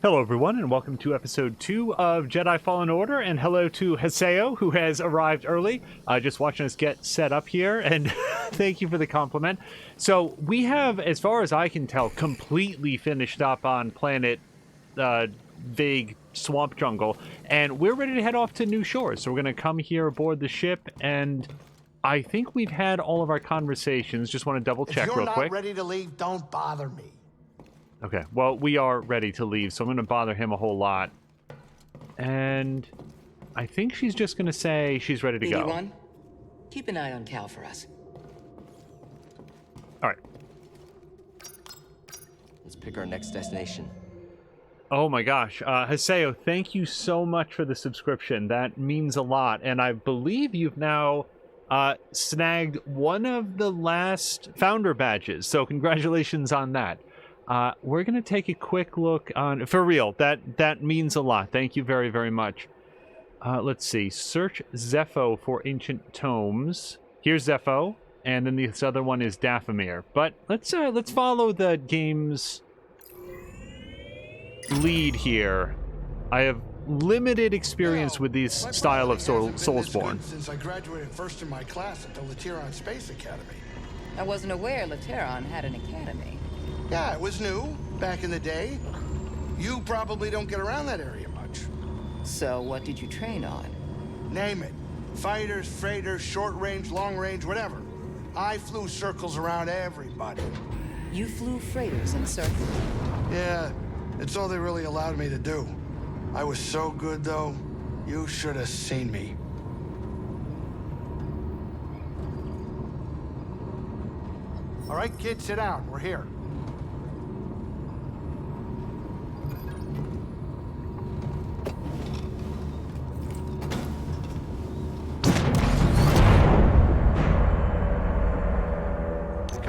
Hello everyone, and welcome to episode 2 of Jedi Fallen Order, and hello to Haseo, who has arrived early, just watching us get set up here, and thank you for the compliment. So, we have, as far as I can tell, completely finished up on planet Vague Swamp Jungle, and we're ready to head off to New Shores. So we're going to come here aboard the ship, and I think we've had all of our conversations. Just want to double check real quick. If you're not ready to leave, don't bother me. Okay, well, we are ready to leave, so I'm going to bother him a whole lot. And I think she's just going to say she's ready to go. BD1, keep an eye on Cal for us. All right. Let's pick our next destination. Oh my gosh. Haseo, thank you so much for the subscription. That means a lot. And I believe you've now snagged one of the last founder badges, so congratulations on that. We're going to take a quick look on... For real, that means a lot. Thank you very, very much. Let's see. Search Zepho for ancient tomes. Here's Zepho, and then this other one is Dathomir. But let's follow the game's lead here. I have limited experience with these style of Soulsborne. Since I graduated first in my class at the Lateron Space Academy. I wasn't aware Lateron had an academy. Yeah, it was new, back in the day. You probably don't get around that area much. So what did you train on? Name it. Fighters, freighters, short range, long range, whatever. I flew circles around everybody. You flew freighters in circles. Yeah, it's all they really allowed me to do. I was so good, though. You should have seen me. All right, kids, sit down. We're here.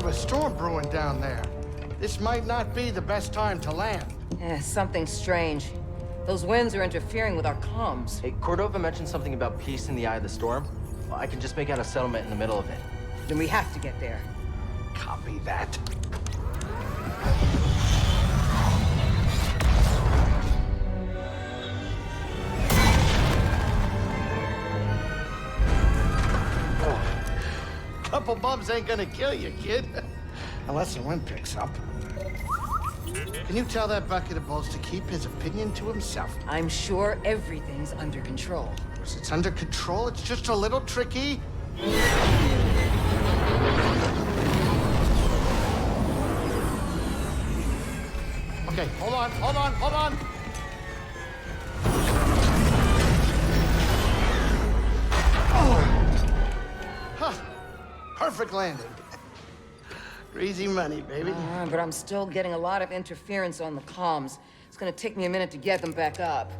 A storm brewing down there. This might not be the best time to land. Something strange. Those winds are interfering with our comms. Hey, Cordova mentioned something about peace in the eye of the storm. Well, I can just make out a settlement in the middle of it. Then we have to get there. Copy that. Couple bumps ain't gonna kill you, kid. Unless the wind picks up. Can you tell that bucket of balls to keep his opinion to himself? I'm sure everything's under control. Of course, it's under control. It's just a little tricky. Okay, hold on. Perfect landing. Easy money, baby. But I'm still getting a lot of interference on the comms. It's gonna take me a minute to get them back up.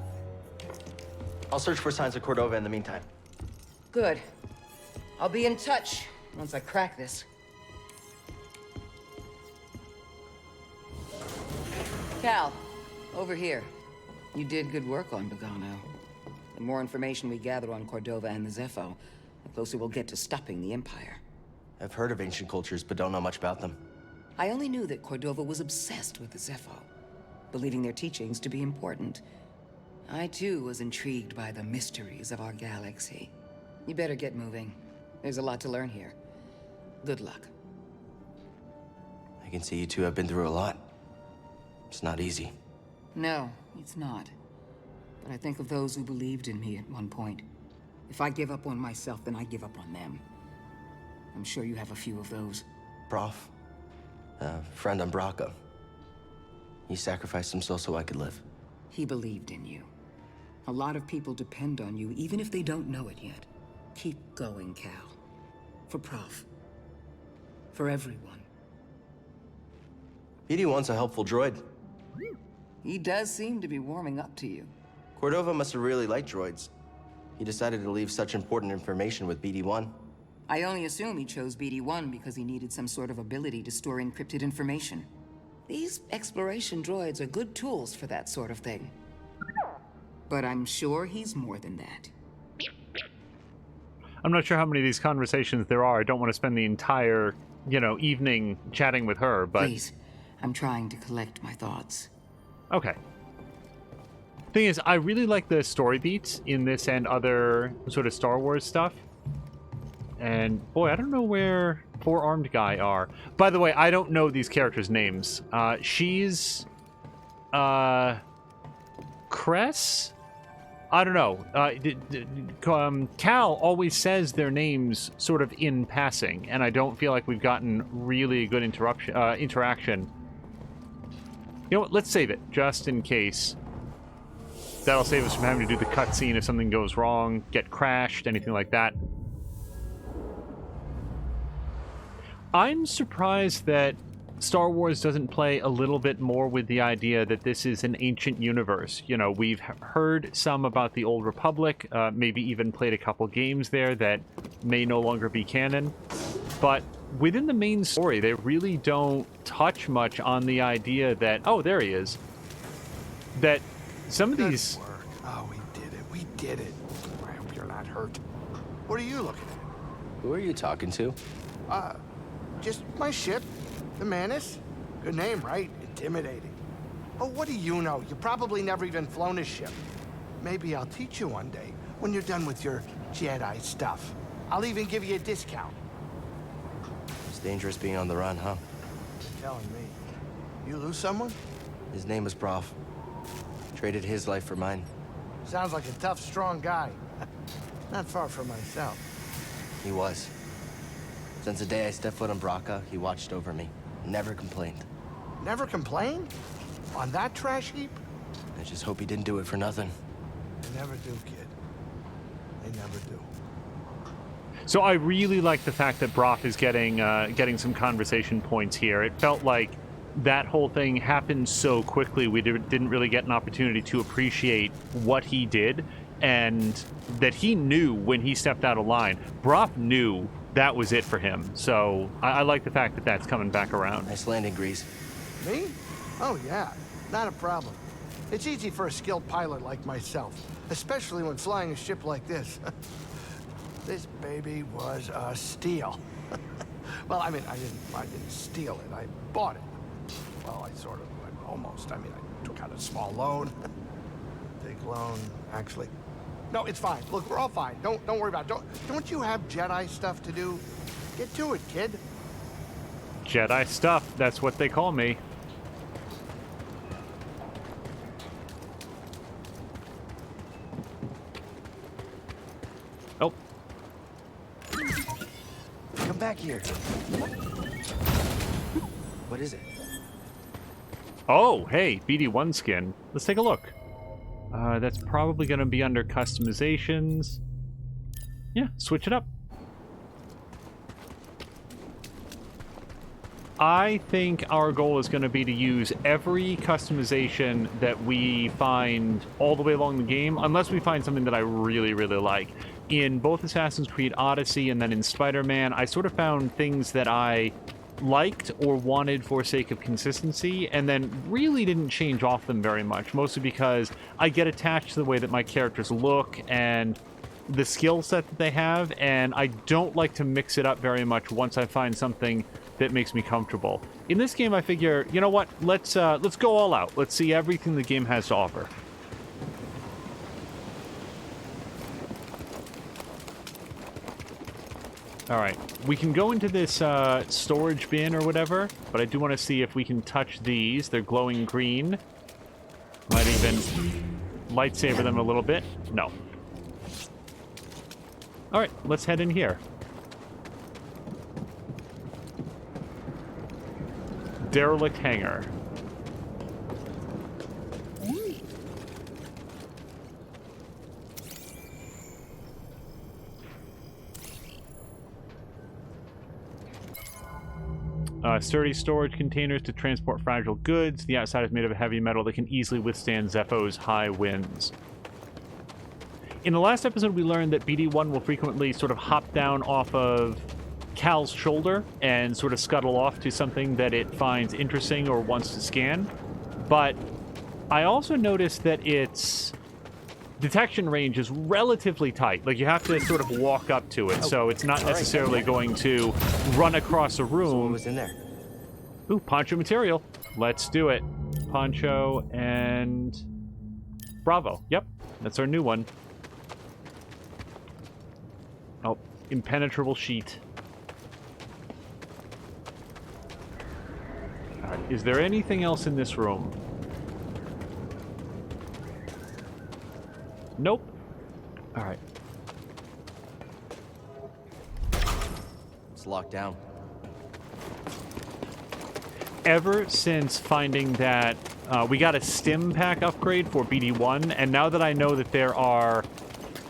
I'll search for signs of Cordova in the meantime. Good. I'll be in touch once I crack this. Cal, over here. You did good work on Bogano. The more information we gather on Cordova and the Zepho, the closer we'll get to stopping the Empire. I've heard of ancient cultures, but don't know much about them. I only knew that Cordova was obsessed with the Zepho, believing their teachings to be important. I, too, was intrigued by the mysteries of our galaxy. You better get moving. There's a lot to learn here. Good luck. I can see you two have been through a lot. It's not easy. No, it's not. But I think of those who believed in me at one point. If I give up on myself, then I give up on them. I'm sure you have a few of those. Prof, friend on Braca. He sacrificed himself so I could live. He believed in you. A lot of people depend on you, even if they don't know it yet. Keep going, Cal. For Prof. For everyone. BD1's a helpful droid. He does seem to be warming up to you. Cordova must have really liked droids. He decided to leave such important information with BD1. I only assume he chose BD1 because he needed some sort of ability to store encrypted information. These exploration droids are good tools for that sort of thing. But I'm sure he's more than that. I'm not sure how many of these conversations there are. I don't want to spend the entire, evening chatting with her, but... Please, I'm trying to collect my thoughts. Okay. Thing is, I really like the story beats in this and other sort of Star Wars stuff. And boy, I don't know where Four-Armed Guy are. By the way, I don't know these characters' names. She's Cress? I don't know. Cal always says their names sort of in passing, and I don't feel like we've gotten really good interaction. You know what? Let's save it, just in case. That'll save us from having to do the cutscene if something goes wrong, get crashed, anything like that. I'm surprised that Star Wars doesn't play a little bit more with the idea that this is an ancient universe. You know, we've heard some about the Old Republic, maybe even played a couple games there that may no longer be canon. But within the main story, they really don't touch much on the idea that, oh, there he is, that some of these... Good work. Oh, we did it. We did it. I hope you're not hurt. What are you looking at? Who are you talking to? Just my ship. The Manus? Good name, right? Intimidating. Oh, what do you know? You probably never even flown a ship. Maybe I'll teach you one day, when you're done with your Jedi stuff. I'll even give you a discount. It's dangerous being on the run, huh? You're telling me. You lose someone? His name was Prof. Traded his life for mine. Sounds like a tough, strong guy. Not far from myself. He was. Since the day I stepped foot on Braca, he watched over me. Never complained. Never complained? On that trash heap? I just hope he didn't do it for nothing. They never do, kid. They never do. So I really like the fact that Brock is getting some conversation points here. It felt like that whole thing happened so quickly we didn't really get an opportunity to appreciate what he did, and that he knew when he stepped out of line. Brock knew that was it for him. So I like the fact that that's coming back around. Nice landing, Grease. Me? Oh, yeah. Not a problem. It's easy for a skilled pilot like myself, especially when flying a ship like this. This baby was a steal. Well, I mean, I didn't steal it. I bought it. Well, almost. I mean, I took out a small loan. Big loan, actually. No, it's fine. Look, we're all fine. Don't worry about it. Don't you have Jedi stuff to do? Get to it, kid. Jedi stuff, that's what they call me. Oh. Come back here. What is it? Oh, hey, BD1 skin. Let's take a look. That's probably going to be under customizations. Yeah, switch it up. I think our goal is going to be to use every customization that we find all the way along the game, unless we find something that I really, really like. In both Assassin's Creed Odyssey and then in Spider-Man, I sort of found things that I liked or wanted for sake of consistency, and then really didn't change off them very much, mostly because I get attached to the way that my characters look and the skill set that they have, and I don't like to mix it up very much once I find something that makes me comfortable. In this game, I figure, you know what, let's go all out. Let's see everything the game has to offer. Alright, we can go into this storage bin or whatever, but I do want to see if we can touch these. They're glowing green. Might even lightsaber them a little bit. No. Alright, let's head in here. Derelict hangar. Sturdy storage containers to transport fragile goods. The outside is made of heavy metal that can easily withstand Zepho's high winds. In the last episode, we learned that BD-1 will frequently sort of hop down off of Cal's shoulder and sort of scuttle off to something that it finds interesting or wants to scan. But I also noticed that its detection range is relatively tight. Like, you have to sort of walk up to it, so it's not necessarily going to run across a room. So what was in there? Ooh, poncho material. Let's do it. Poncho and Bravo. Yep, that's our new one. Oh, impenetrable sheet. Alright, is there anything else in this room? Nope. Alright. It's locked down. Ever since finding that we got a stim pack upgrade for BD1, and now that I know that there are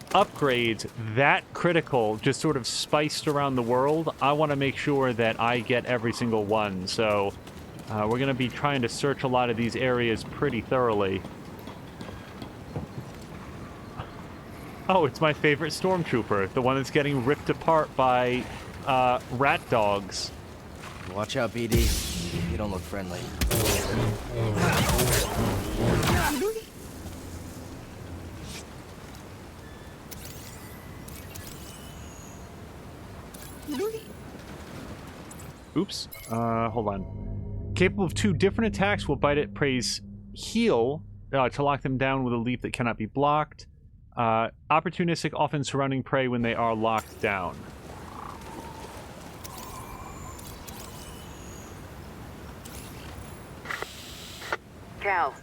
upgrades that critical just sort of spiced around the world, I want to make sure that I get every single one. So we're going to be trying to search a lot of these areas pretty thoroughly. Oh, it's my favorite stormtrooper, the one that's getting ripped apart by rat dogs. Watch out, BD. You don't look friendly. Oops. Hold on. Capable of 2 different attacks, will bite it, praise heal to lock them down with a leap that cannot be blocked. Opportunistic, often surrounding prey when they are locked down. Cal.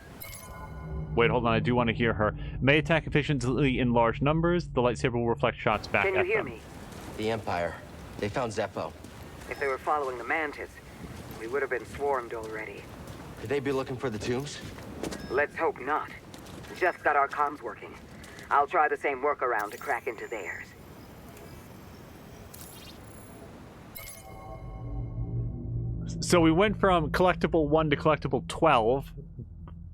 Wait, hold on. I do want to hear her. May attack efficiently in large numbers. The lightsaber will reflect shots back at them. Can you hear me? The Empire. They found Zeppo. If they were following the Mantis, we would have been swarmed already. Could they be looking for the tombs? Let's hope not. Just got our comms working. I'll try the same workaround to crack into theirs. So we went from collectible 1 to collectible 12.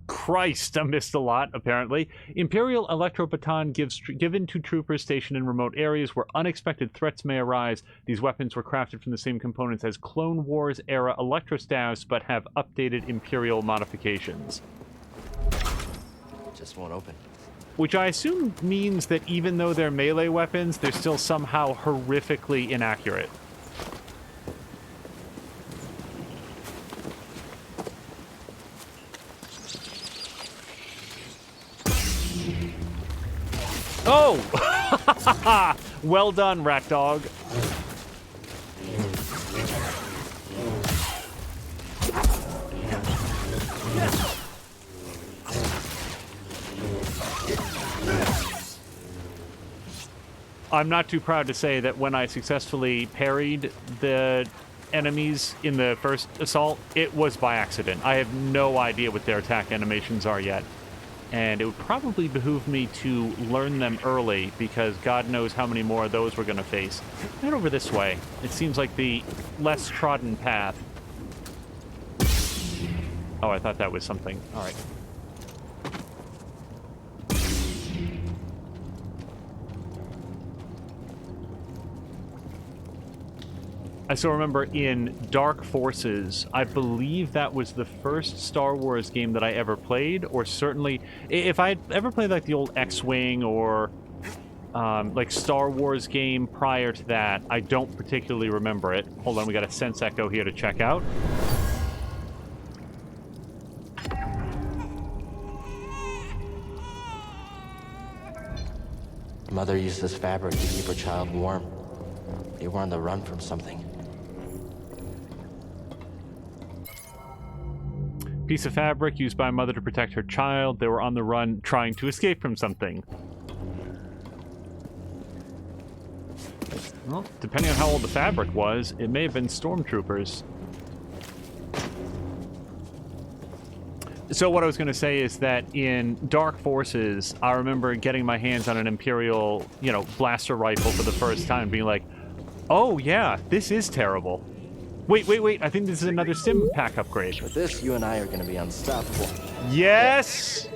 Christ, I missed a lot, apparently. Imperial Electro-Baton given to troopers stationed in remote areas where unexpected threats may arise. These weapons were crafted from the same components as Clone Wars-era Electrostaves, but have updated Imperial modifications. Just won't open. Which I assume means that even though they're melee weapons, they're still somehow horrifically inaccurate. Oh! Well done, rat dog. I'm not too proud to say that when I successfully parried the enemies in the first assault, it was by accident. I have no idea what their attack animations are yet. And it would probably behoove me to learn them early, because God knows how many more of those we're going to face. Head over this way. It seems like the less trodden path. Oh, I thought that was something. All right. I still remember in Dark Forces, I believe that was the first Star Wars game that I ever played, or certainly, if I had ever played like the old X-Wing or like Star Wars game prior to that, I don't particularly remember it. Hold on, we got a Sense Echo here to check out. Mother used this fabric to keep her child warm. They were on the run from something. Piece of fabric used by a mother to protect her child. They were on the run trying to escape from something. Well, depending on how old the fabric was, it may have been stormtroopers. So what I was going to say is that in Dark Forces, I remember getting my hands on an Imperial, blaster rifle for the first time, being like, oh yeah, this is terrible. Wait, I think this is another Stim pack upgrade. With this, you and I are going to be unstoppable. Yes!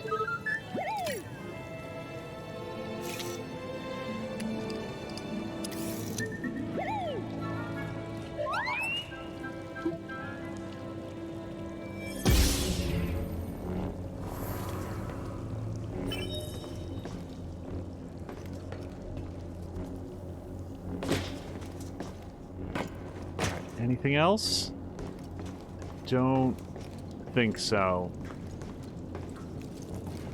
Anything else? Don't think so.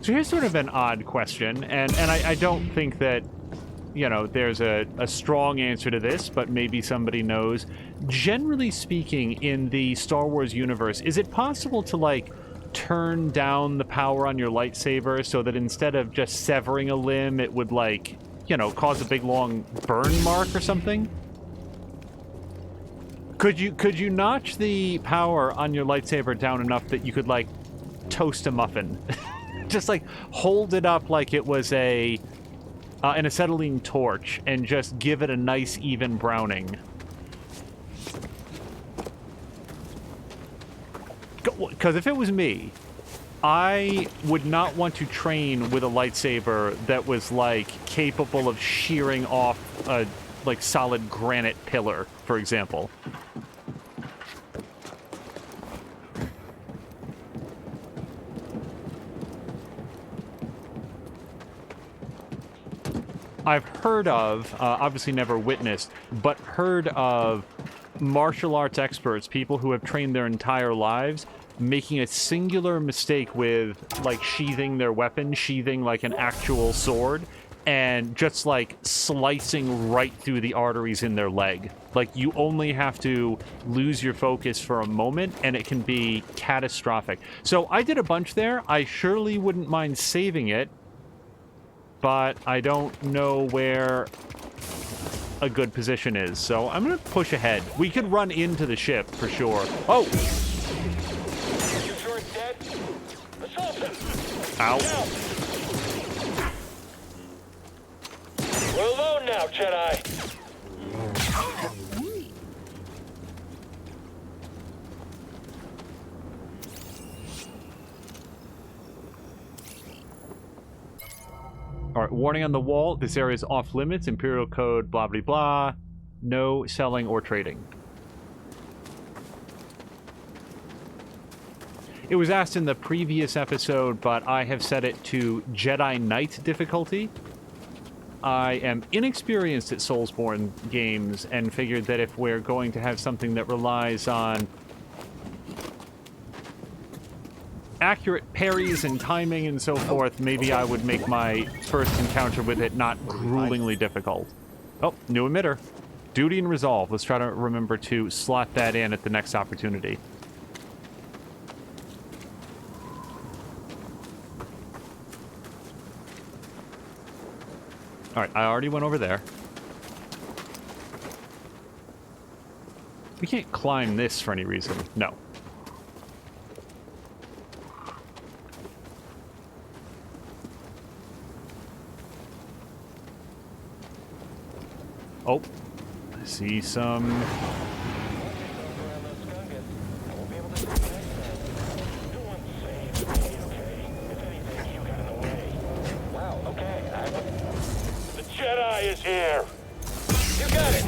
So here's sort of an odd question, and I don't think that, you know, there's a strong answer to this, but maybe somebody knows. Generally speaking, in the Star Wars universe, is it possible to, like, turn down the power on your lightsaber so that instead of just severing a limb, it would, like, you know, cause a big long burn mark or something? Could you notch the power on your lightsaber down enough that you could, like, toast a muffin? Just, like, hold it up like it was an acetylene torch and just give it a nice even browning. Because if it was me, I would not want to train with a lightsaber that was, like, capable of shearing off a, like, solid granite pillar, for example. I've heard of, obviously never witnessed, but heard of martial arts experts, people who have trained their entire lives, making a singular mistake with, like, sheathing their weapon, sheathing, like, an actual sword, and just, like, slicing right through the arteries in their leg. Like, you only have to lose your focus for a moment, and it can be catastrophic. So I did a bunch there. I surely wouldn't mind saving it, but I don't know where a good position is, so I'm gonna push ahead. We could run into the ship, for sure. Oh! You sure it's dead? Assault him! Ow. Now. We're alone now, Jedi! Alright, warning on the wall. This area is off limits. Imperial code, blah, blah, blah. No selling or trading. It was asked in the previous episode, but I have set it to Jedi Knight difficulty. I am inexperienced at Soulsborne games and figured that if we're going to have something that relies on accurate parries and timing and so forth, maybe I would make my first encounter with it not gruelingly difficult. Oh, new emitter. Duty and resolve. Let's try to remember to slot that in at the next opportunity. Alright, I already went over there. We can't climb this for any reason. No. Oh, I see some... Wow, okay. The Jedi is here! You got it!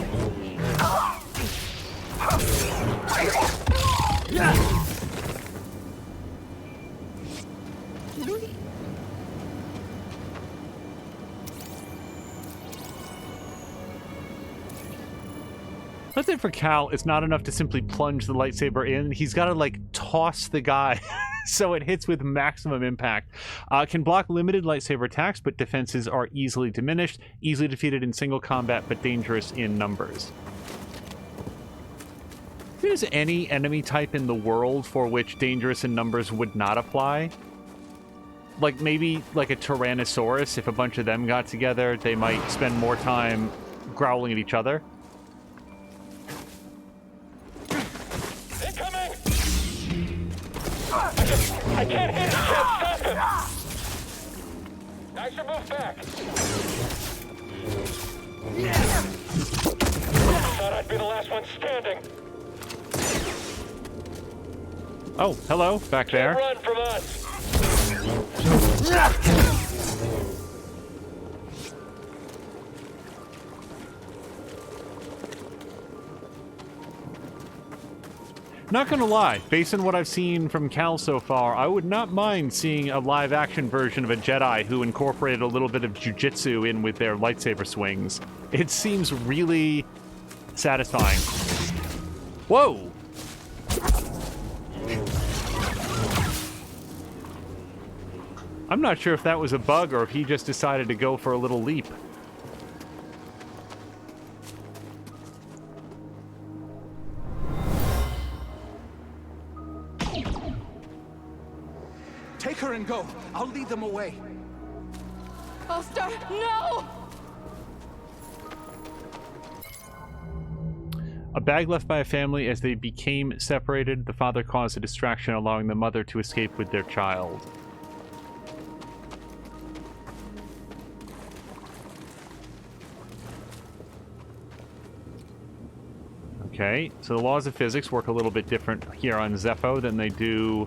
That's it for Cal. It's not enough to simply plunge the lightsaber in. He's got to, like, toss the guy so it hits with maximum impact. Can block limited lightsaber attacks, but defenses are easily diminished. Easily defeated in single combat, but dangerous in numbers. If there's any enemy type in the world for which dangerous in numbers would not apply, like maybe like a Tyrannosaurus, if a bunch of them got together, they might spend more time growling at each other. I can't hit him! Stop him! I should move back! Thought I'd be the last one standing! Oh, hello, back there. Run from us! Not gonna lie, based on what I've seen from Cal so far, I would not mind seeing a live-action version of a Jedi who incorporated a little bit of jujitsu in with their lightsaber swings. It seems really satisfying. Whoa! I'm not sure if that was a bug or if he just decided to go for a little leap. Take her and go. I'll lead them away. All-Star, no! A bag left by a family as they became separated. The father caused a distraction, allowing the mother to escape with their child. Okay, so the laws of physics work a little bit different here on Zepho than they do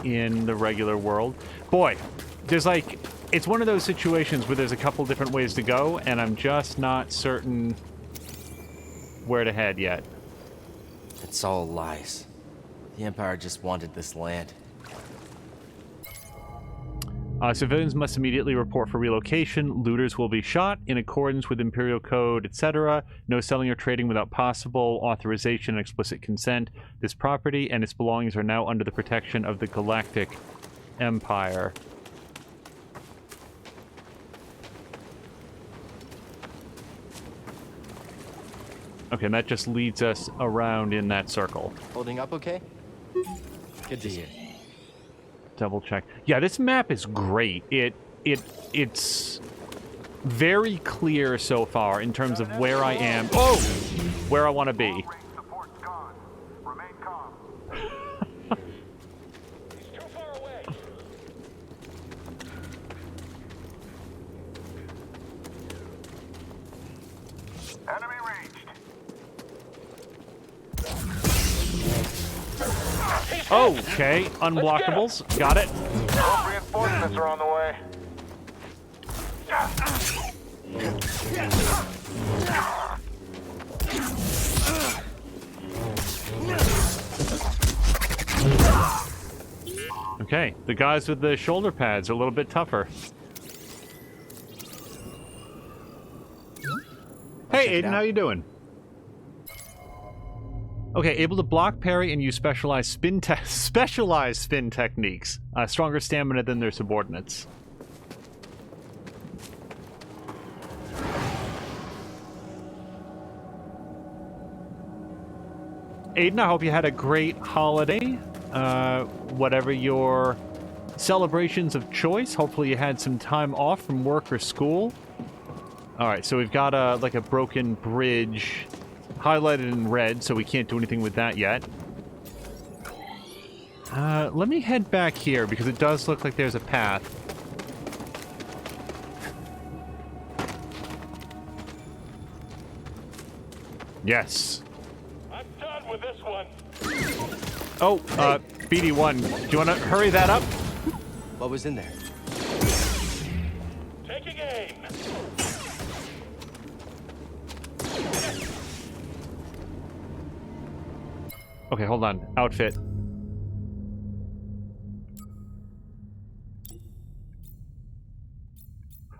in the regular world. Boy, there's like... It's one of those situations where there's a couple different ways to go, and I'm just not certain where to head yet. It's all lies. The Empire just wanted this land. Civilians must immediately report for relocation. Looters will be shot in accordance with Imperial Code, etc. No selling or trading without possible authorization and explicit consent. This property and its belongings are now under the protection of the Galactic Empire. Okay, and that just leads us around in that circle. Holding up okay? Good to hear. Double check. Yeah, this map is great. It's very clear so far in terms of where I am. Oh! Where I want to be. He's too far away. Enemy reached. Okay, unblockables. Got it. More reinforcements are on the way. Okay, the guys with the shoulder pads are a little bit tougher. Hey, Aiden, how you doing? Okay, able to block, parry, and use specialized spin techniques. Stronger stamina than their subordinates. Aiden, I hope you had a great holiday. Whatever your celebrations of choice. Hopefully you had some time off from work or school. Alright, so we've got a broken bridge highlighted in red, so we can't do anything with that yet. Let me head back here, because it does look like there's a path. Yes. I'm done with this one. Oh, BD1, do you want to hurry that up? What was in there? Taking aim. Okay, hold on. Outfit.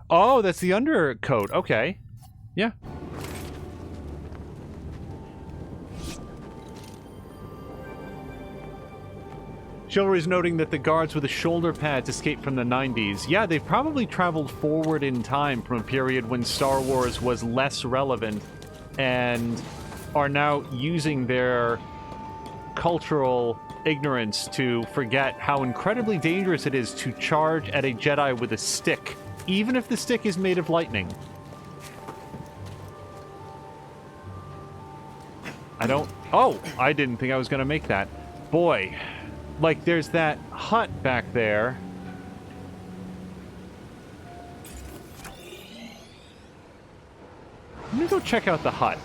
Oh, that's the undercoat. Okay. Yeah. Chivalry's noting that the guards with the shoulder pads escaped from the 90s. Yeah, they've probably traveled forward in time from a period when Star Wars was less relevant and are now using their cultural ignorance to forget how incredibly dangerous it is to charge at a Jedi with a stick, even if the stick is made of lightning. Oh, I didn't think I was going to make that. Boy, like there's that hut back there. Let me go check out the hut.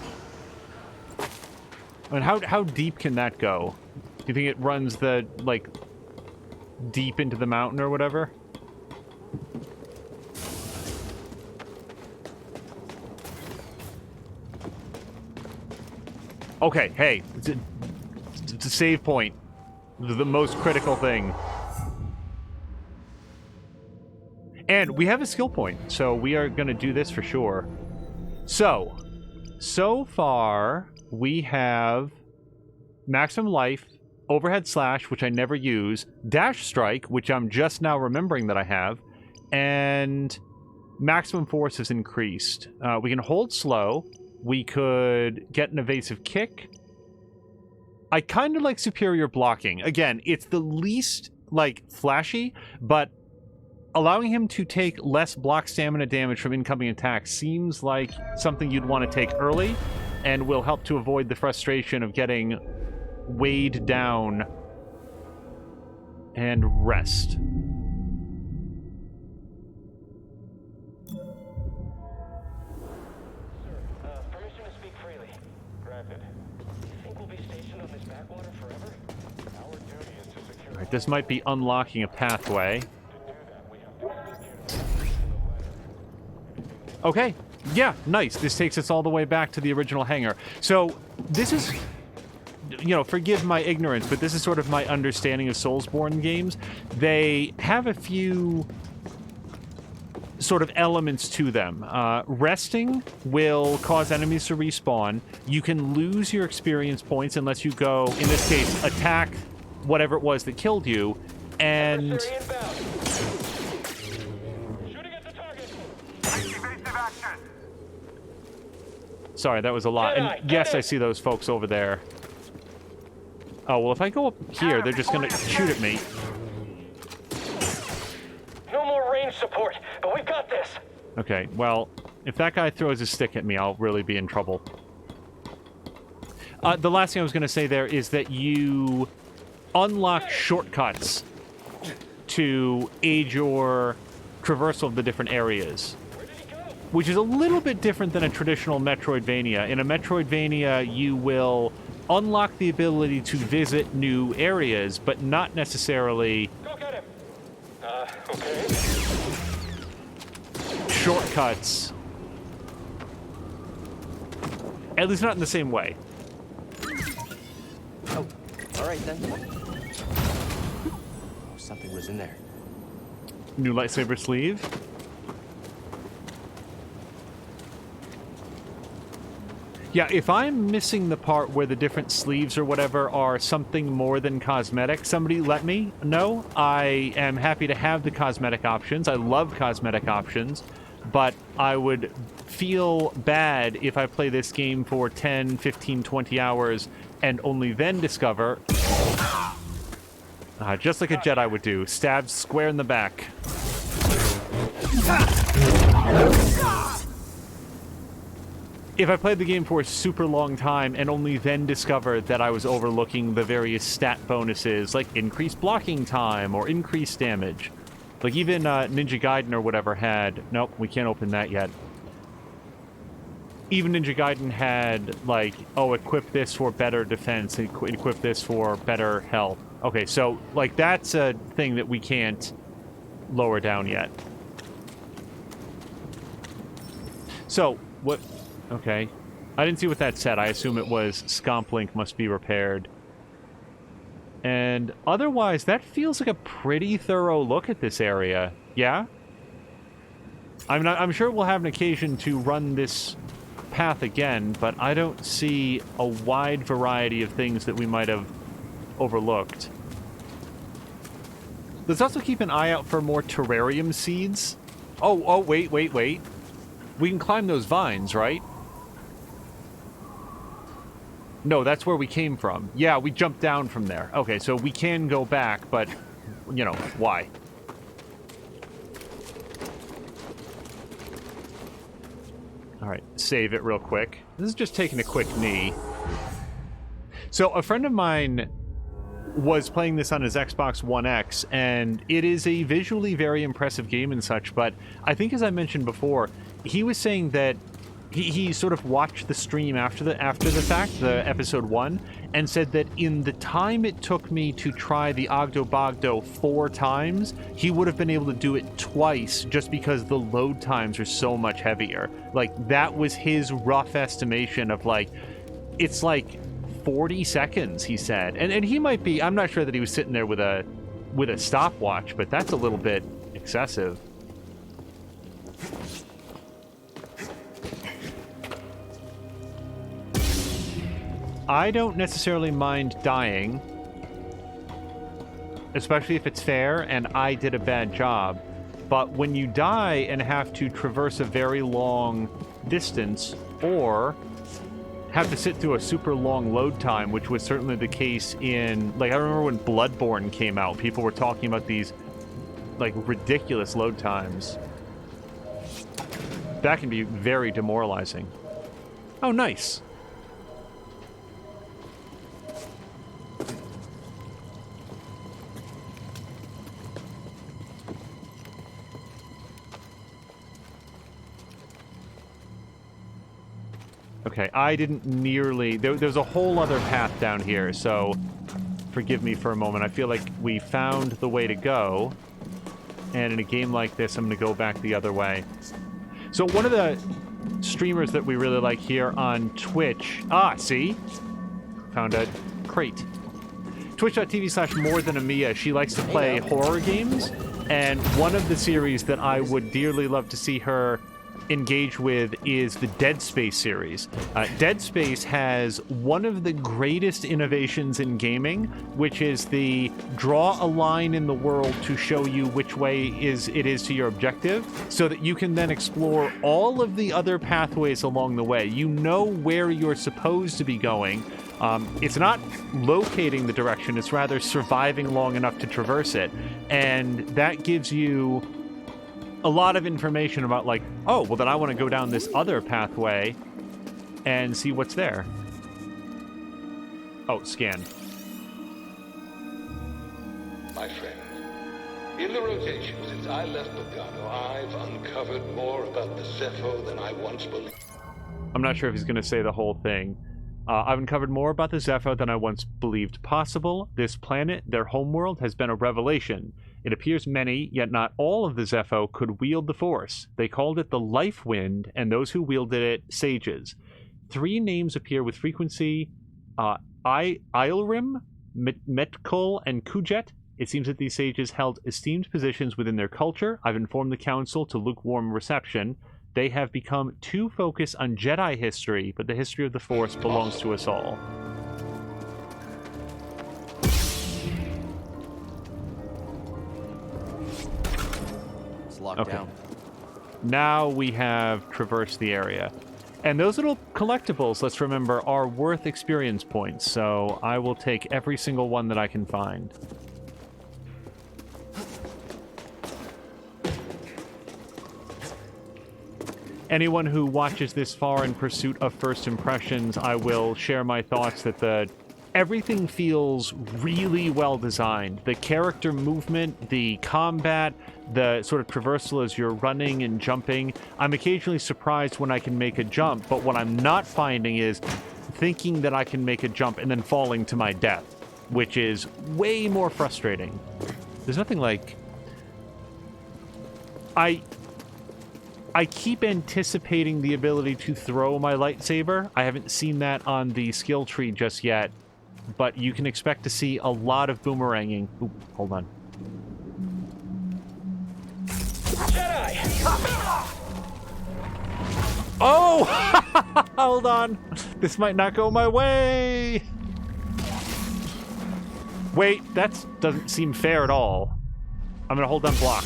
I mean, how deep can that go? Do you think it runs the, like, deep into the mountain or whatever? Okay, hey, it's a save point. The most critical thing. And we have a skill point, so we are going to do this for sure. So far, we have maximum life, overhead slash, which I never use, dash strike, which I'm just now remembering that I have, and maximum force is increased. We can hold slow. We could get an evasive kick. I kind of like superior blocking. Again, it's the least, like, flashy, but allowing him to take less block stamina damage from incoming attacks seems like something you'd want to take early, and will help to avoid the frustration of getting weighed down and rest. Permission to speak freely. Granted. You think we'll be stationed on this backwater forever? Our duty is to secure... Alright, this might be unlocking a pathway. Okay, yeah, nice. This takes us all the way back to the original hangar. So, this is, you know, forgive my ignorance, but this is sort of my understanding of Soulsborne games. They have a few sort of elements to them. Resting will cause enemies to respawn. You can lose your experience points unless you go, in this case, attack whatever it was that killed you, and... Sorry, that was a lot. And yes, I see those folks over there. Oh, well, if I go up here, they're just gonna shoot at me. No more range support, but we've got this. Okay, well, if that guy throws a stick at me, I'll really be in trouble. The last thing I was gonna say there is that you unlock shortcuts to aid your traversal of the different areas, which is a little bit different than a traditional Metroidvania. In a Metroidvania, you will unlock the ability to visit new areas, but not necessarily... Go get him. Okay. Shortcuts. At least not in the same way. Oh, all right then. Oh, something was in there. New lightsaber sleeve. Yeah, if I'm missing the part where the different sleeves or whatever are something more than cosmetic, somebody let me know. I am happy to have the cosmetic options. I love cosmetic options, but I would feel bad if I play this game for 10, 15, 20 hours and only then discover, just like a Jedi would do, stabbed square in the back. If I played the game for a super long time and only then discovered that I was overlooking the various stat bonuses, like increased blocking time or increased damage. Like even Ninja Gaiden or whatever had... Nope, we can't open that yet. Even Ninja Gaiden had, like, oh, equip this for better defense, equip this for better health. Okay, so, like, that's a thing that we can't lower down yet. So, what... Okay. I didn't see what that said. I assume it was Scomp Link must be repaired. And otherwise, that feels like a pretty thorough look at this area. Yeah? I'm sure we'll have an occasion to run this path again, but I don't see a wide variety of things that we might have overlooked. Let's also keep an eye out for more terrarium seeds. Oh, wait. We can climb those vines, right? No, that's where we came from. Yeah, we jumped down from there. Okay, so we can go back, but, you know, why? Alright, save it real quick. This is just taking a quick knee. So, a friend of mine was playing this on his Xbox One X, and it is a visually very impressive game and such, but I think as I mentioned before, he was saying that he sort of watched the stream after the fact, the episode 1, and said that in the time it took me to try the Ogdo Bogdo 4 times, he would have been able to do it twice just because the load times are so much heavier. Like, that was his rough estimation of, like, it's like 40 seconds, he said. And he might be, I'm not sure that he was sitting there with a stopwatch, but that's a little bit excessive. I don't necessarily mind dying. especially if it's fair and I did a bad job. But when you die and have to traverse a very long distance, or have to sit through a super long load time, which was certainly the case in, like, I remember when Bloodborne came out, people were talking about these, like, ridiculous load times. That can be very demoralizing. Oh, nice. Okay, I didn't nearly... There's a whole other path down here, so forgive me for a moment. I feel like we found the way to go, and in a game like this, I'm going to go back the other way. So one of the streamers that we really like here on Twitch... Ah, see? Found a crate. Twitch.tv/morethanamiya. She likes to play horror games, and one of the series that I would dearly love to see her engage with is the Dead Space series. Dead Space has one of the greatest innovations in gaming, which is the draw a line in the world to show you which way it is to your objective, so that you can then explore all of the other pathways along the way. You know where you're supposed to be going. It's not locating the direction, it's rather surviving long enough to traverse it. And that gives you a lot of information about, like, oh, well, then I want to go down this other pathway and see what's there. Oh, scan. My friend, in the rotation since I left Bogano, I've uncovered more about the Zepho than I once believed. I'm not sure if he's going to say the whole thing. I've uncovered more about the Zepho than I once believed possible. This planet, their homeworld, has been a revelation. It appears many, yet not all of the Zepho could wield the Force. They called it the Life Wind, and those who wielded it, sages. 3 names appear with frequency: Ilrim, Metkul, and Kujet. It seems that these sages held esteemed positions within their culture. I've informed the Council to lukewarm reception. They have become too focused on Jedi history, but the history of the Force belongs to us all. It's locked down. Now we have traversed the area. And those little collectibles, let's remember, are worth experience points, so I will take every single one that I can find. Anyone who watches this far in pursuit of first impressions, I will share my thoughts that everything feels really well designed. The character movement, the combat, the sort of traversal as you're running and jumping. I'm occasionally surprised when I can make a jump, but what I'm not finding is thinking that I can make a jump and then falling to my death, which is way more frustrating. There's nothing like... I keep anticipating the ability to throw my lightsaber. I haven't seen that on the skill tree just yet, but you can expect to see a lot of boomeranging. Ooh, hold on. Jedi! Oh! Hold on. This might not go my way. Wait, that doesn't seem fair at all. I'm gonna hold down block.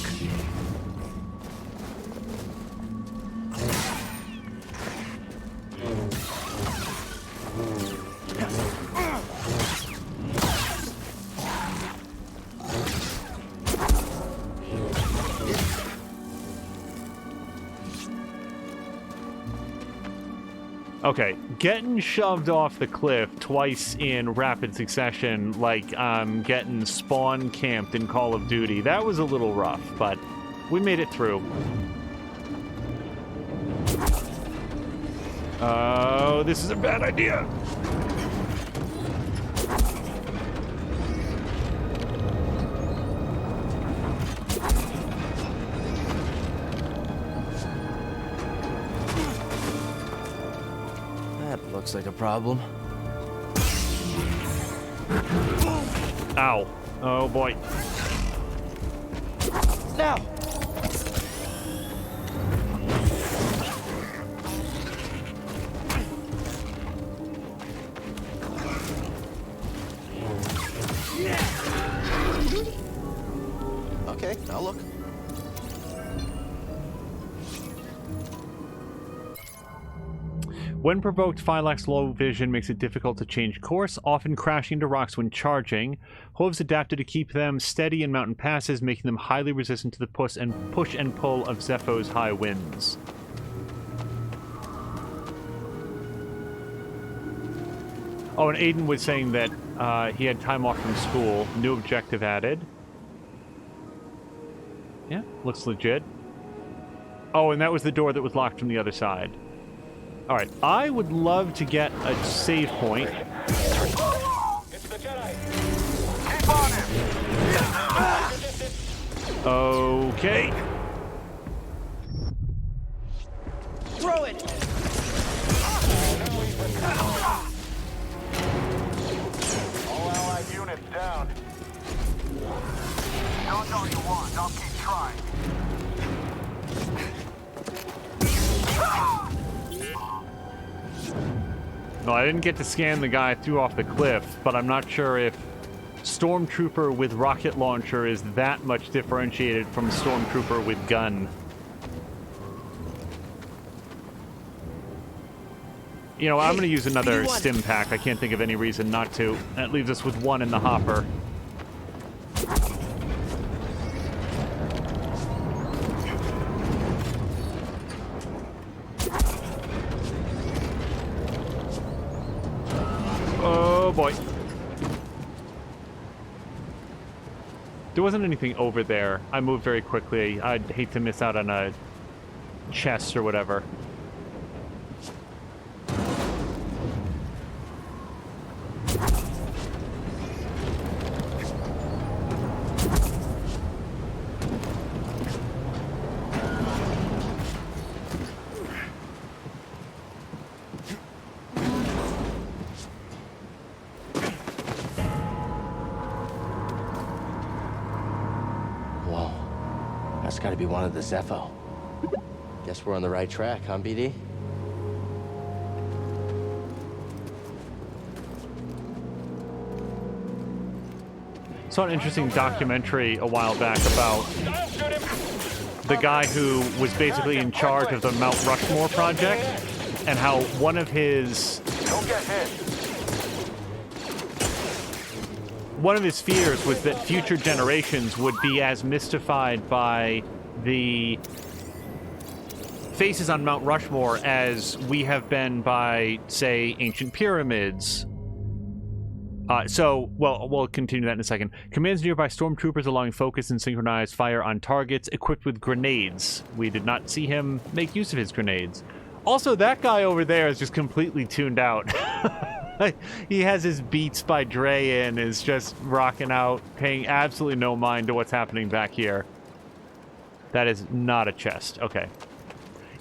Okay, getting shoved off the cliff twice in rapid succession like I'm getting spawn camped in Call of Duty, that was a little rough, but we made it through. Oh, this is a bad idea. That looks like a problem. Ow. Oh boy. Now! When provoked, Phylax's low vision makes it difficult to change course, often crashing into rocks when charging. Hooves adapted to keep them steady in mountain passes, making them highly resistant to the push and pull of Zepho's high winds. Oh, and Aiden was saying that he had time off from school. New objective added. Yeah, looks legit. Oh, and that was the door that was locked from the other side. Alright, I would love to get a save point. It's the Jedi. Keep on him. Okay. Throw it! All allied units down. Don't know you want. I'll keep trying. No, I didn't get to scan the guy I threw off the cliff, but I'm not sure if Stormtrooper with rocket launcher is that much differentiated from Stormtrooper with gun. You know, I'm going to use another stim pack. I can't think of any reason not to. That leaves us with one in the hopper. Oh boy. There wasn't anything over there. I moved very quickly. I'd hate to miss out on a chest or whatever. That's gotta be one of the Zepho. Guess we're on the right track, huh, BD? Saw an interesting documentary a while back about the guy who was basically in charge of the Mount Rushmore project and how one of his fears was that future generations would be as mystified by the faces on Mount Rushmore as we have been by, say, ancient pyramids. We'll continue that in a second. Commands nearby stormtroopers allowing focus and synchronized fire on targets equipped with grenades. We did not see him make use of his grenades. Also, that guy over there is just completely tuned out. He has his Beats by Dre in, is just rocking out, paying absolutely no mind to what's happening back here. That is not a chest. Okay.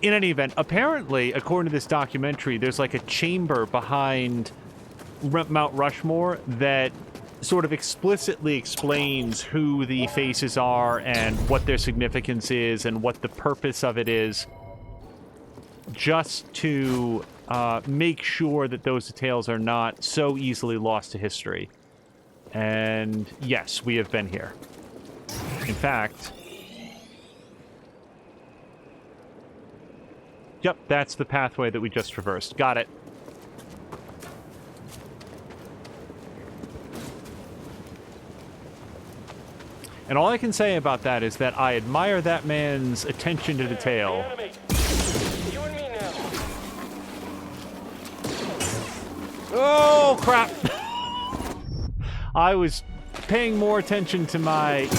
In any event, apparently, according to this documentary, there's like a chamber behind Mount Rushmore that sort of explicitly explains who the faces are and what their significance is and what the purpose of it is, just to make sure that those details are not so easily lost to history. And yes, we have been here. In fact, yep, that's the pathway that we just traversed. Got it. And all I can say about that is that I admire that man's attention to detail. You and me now. Oh, crap! I was paying more attention to my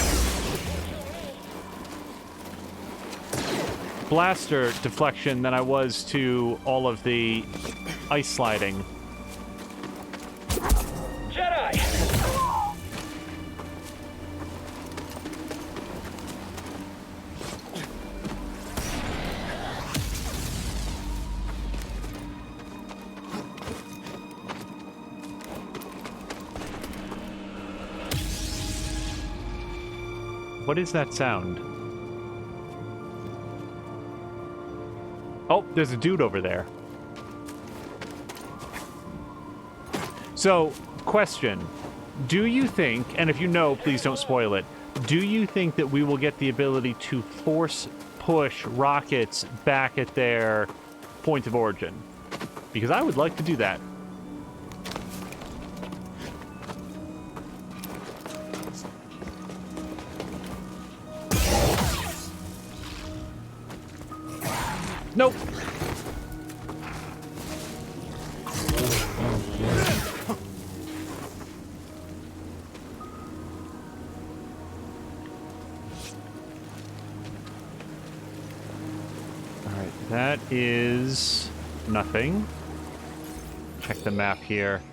blaster deflection than I was to all of the ice sliding. Jedi! What is that sound? Oh, there's a dude over there. So, question. Do you think, and if you know, please don't spoil it, do you think that we will get the ability to force push rockets back at their point of origin? because I would like to do that. Nope. Alright, that is nothing. Check the map here.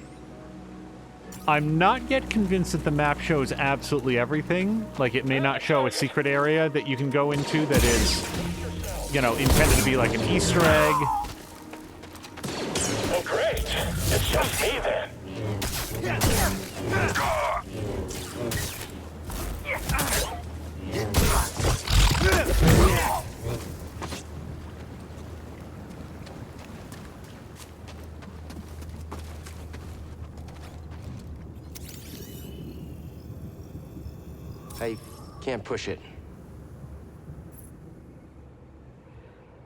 I'm not yet convinced that the map shows absolutely everything. Like, it may not show a secret area that you can go into that is, you know, intended to be like an Easter egg. Oh, great. It's just me then. I can't push it.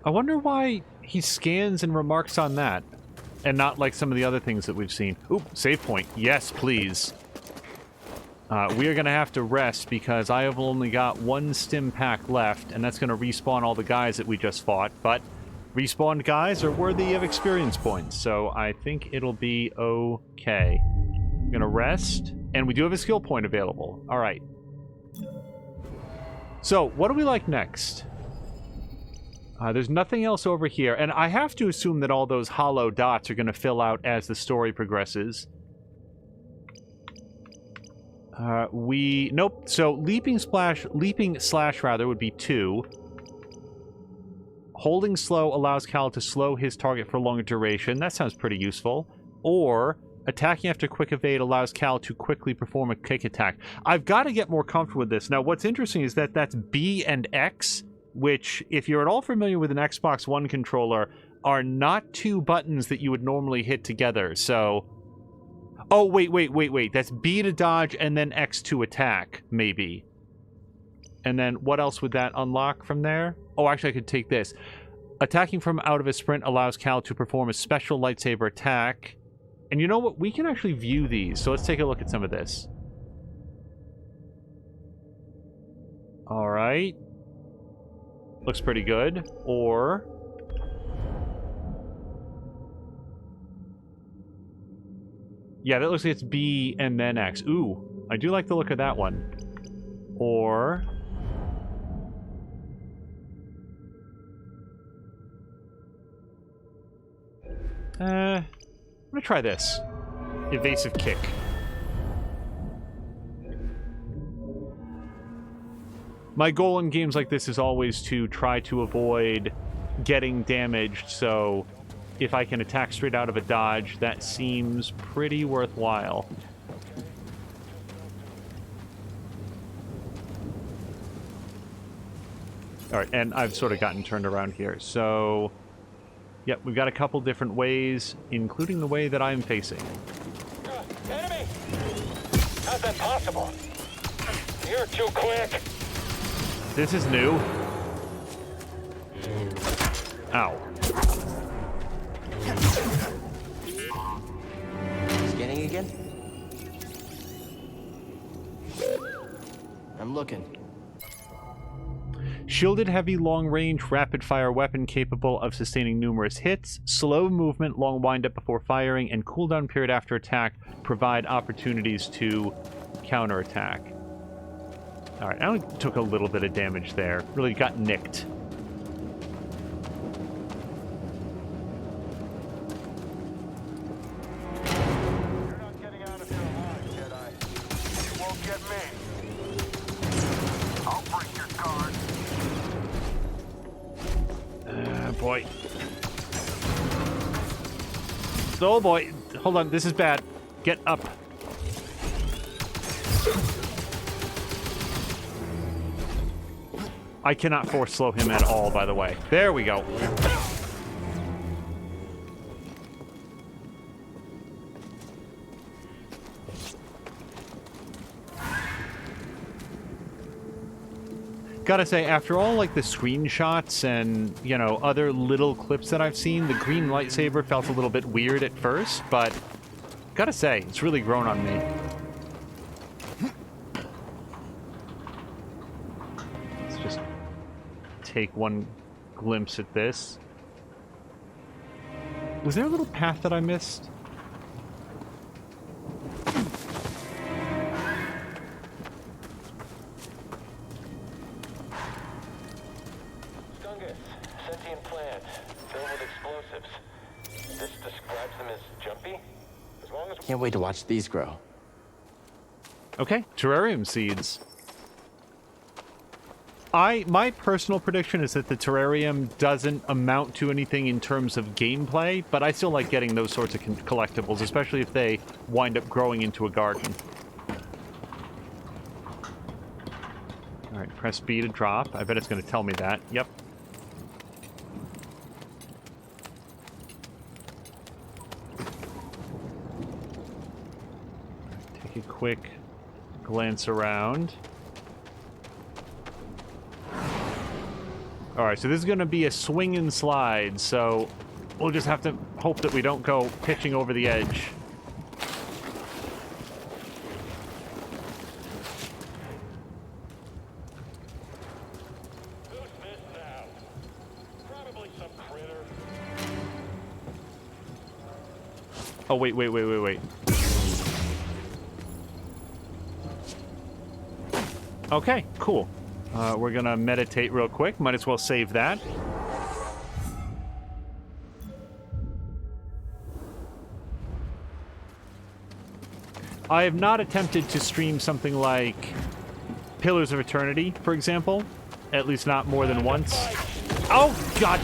I wonder why he scans and remarks on that, and not like some of the other things that we've seen. Oop, save point. Yes, please. We are going to have to rest because I have only got one stim pack left, and that's going to respawn all the guys that we just fought, but respawned guys are worthy of experience points, so I think it'll be okay. I'm going to rest, and we do have a skill point available. All right. So, what do we like next? There's nothing else over here, and I have to assume that all those hollow dots are going to fill out as the story progresses. Nope. So, leaping slash would be 2. Holding slow allows Cal to slow his target for longer duration. That sounds pretty useful. Or, attacking after quick evade allows Cal to quickly perform a kick attack. I've got to get more comfortable with this. Now, what's interesting is that that's B and X, which, if you're at all familiar with an Xbox One controller, are not two buttons that you would normally hit together. So, oh, wait. That's B to dodge and then X to attack, maybe. And then what else would that unlock from there? Oh, actually, I could take this. Attacking from out of a sprint allows Cal to perform a special lightsaber attack. And you know what? We can actually view these. So let's take a look at some of this. All right. Looks pretty good. Or... yeah, that looks like it's B and then X. Ooh, I do like the look of that one. Or... I'm gonna try this. Evasive kick. My goal in games like this is always to try to avoid getting damaged, so if I can attack straight out of a dodge, that seems pretty worthwhile. Alright, and I've sort of gotten turned around here, so... yep, we've got a couple different ways, including the way that I'm facing. Enemy! How's that possible? You're too quick. This is new. Ow. Scanning again? I'm looking. Shielded heavy long-range rapid-fire weapon capable of sustaining numerous hits, slow movement, long wind-up before firing, and cooldown period after attack provide opportunities to counterattack. Alright, I only took a little bit of damage there. Really got nicked. You're not getting out of here alive, Jedi. You won't get me. I'll break your guard. Boy. Oh boy. Hold on, this is bad. Get up. I cannot force slow him at all, by the way. There we go. Gotta say, after all, like, the screenshots and, you know, other little clips that I've seen, the green lightsaber felt a little bit weird at first, but gotta say, it's really grown on me. Let's just take one glimpse at this. Was there a little path that I missed? Sentient plant filled with explosives. This describes them as jumpy. As long as Can't wait to watch these grow. Okay, terrarium seeds. My personal prediction is that the terrarium doesn't amount to anything in terms of gameplay, but I still like getting those sorts of collectibles, especially if they wind up growing into a garden. All right, press B to drop. I bet it's going to tell me that. Yep. Take a quick glance around. All right, so this is going to be a swing and slide, so we'll just have to hope that we don't go pitching over the edge. who's this now? Probably some critter. Oh, wait. Okay, cool. We're gonna meditate real quick. Might as well save that. I have not attempted to stream something like Pillars of Eternity, for example. At least not more than once. Oh, God!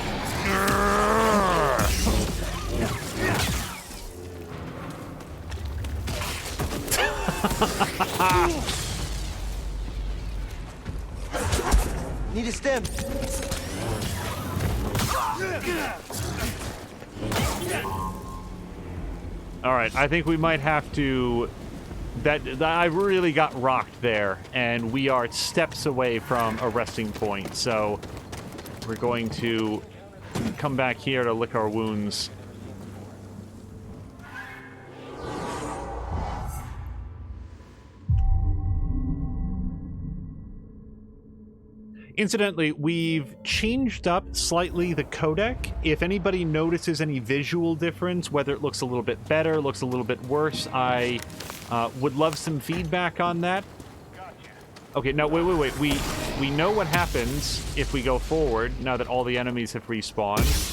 Need a stem. All right, I think we might have to... That I really got rocked there, and we are steps away from a resting point, so we're going to come back here to lick our wounds. Incidentally, we've changed up slightly the codec. If anybody notices any visual difference, whether it looks a little bit better, looks a little bit worse, I would love some feedback on that. Okay, no, wait. We know what happens if we go forward, now that all the enemies have respawned.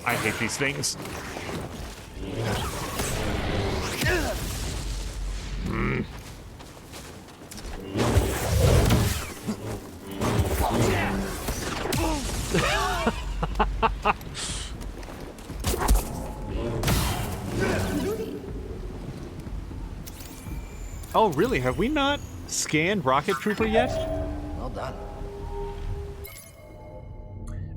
I hate these things. Oh, really? Have we not scanned Rocket Trooper yet? Well done.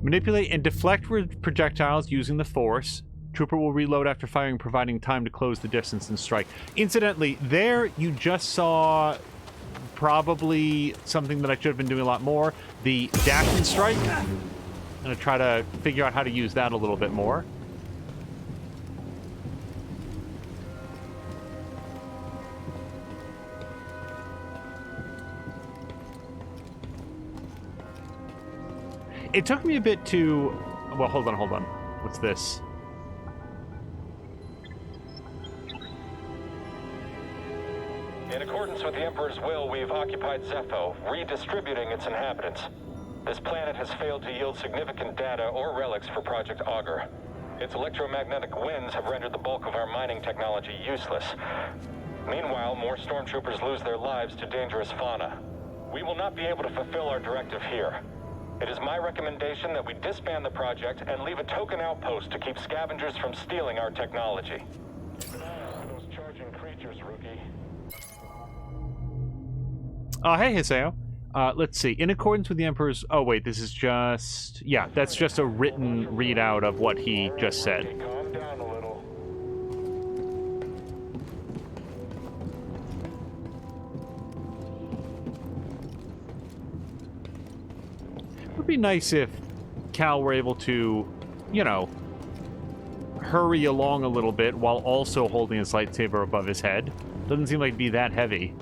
Manipulate and deflect projectiles using the Force. Trooper will reload after firing, providing time to close the distance and strike. Incidentally, there you just saw probably something that I should have been doing a lot more. The dash and strike. I'm going to try to figure out how to use that a little bit more. It took me a bit to... Well, hold on. What's this? In accordance with the Emperor's will, we've occupied Zepho, redistributing its inhabitants. This planet has failed to yield significant data or relics for Project Augur. Its electromagnetic winds have rendered the bulk of our mining technology useless. Meanwhile, more stormtroopers lose their lives to dangerous fauna. We will not be able to fulfill our directive here. It is my recommendation that we disband the project and leave a token outpost to keep scavengers from stealing our technology. Keep an eye out for those charging creatures, rookie. Hey, Hiseo. Let's see. In accordance with the Emperor's... Oh, wait, this is just... Yeah, that's just a written readout of what he just said. Calm down a little. It would be nice if Cal were able to, you know, hurry along a little bit while also holding his lightsaber above his head. Doesn't seem like it'd be that heavy.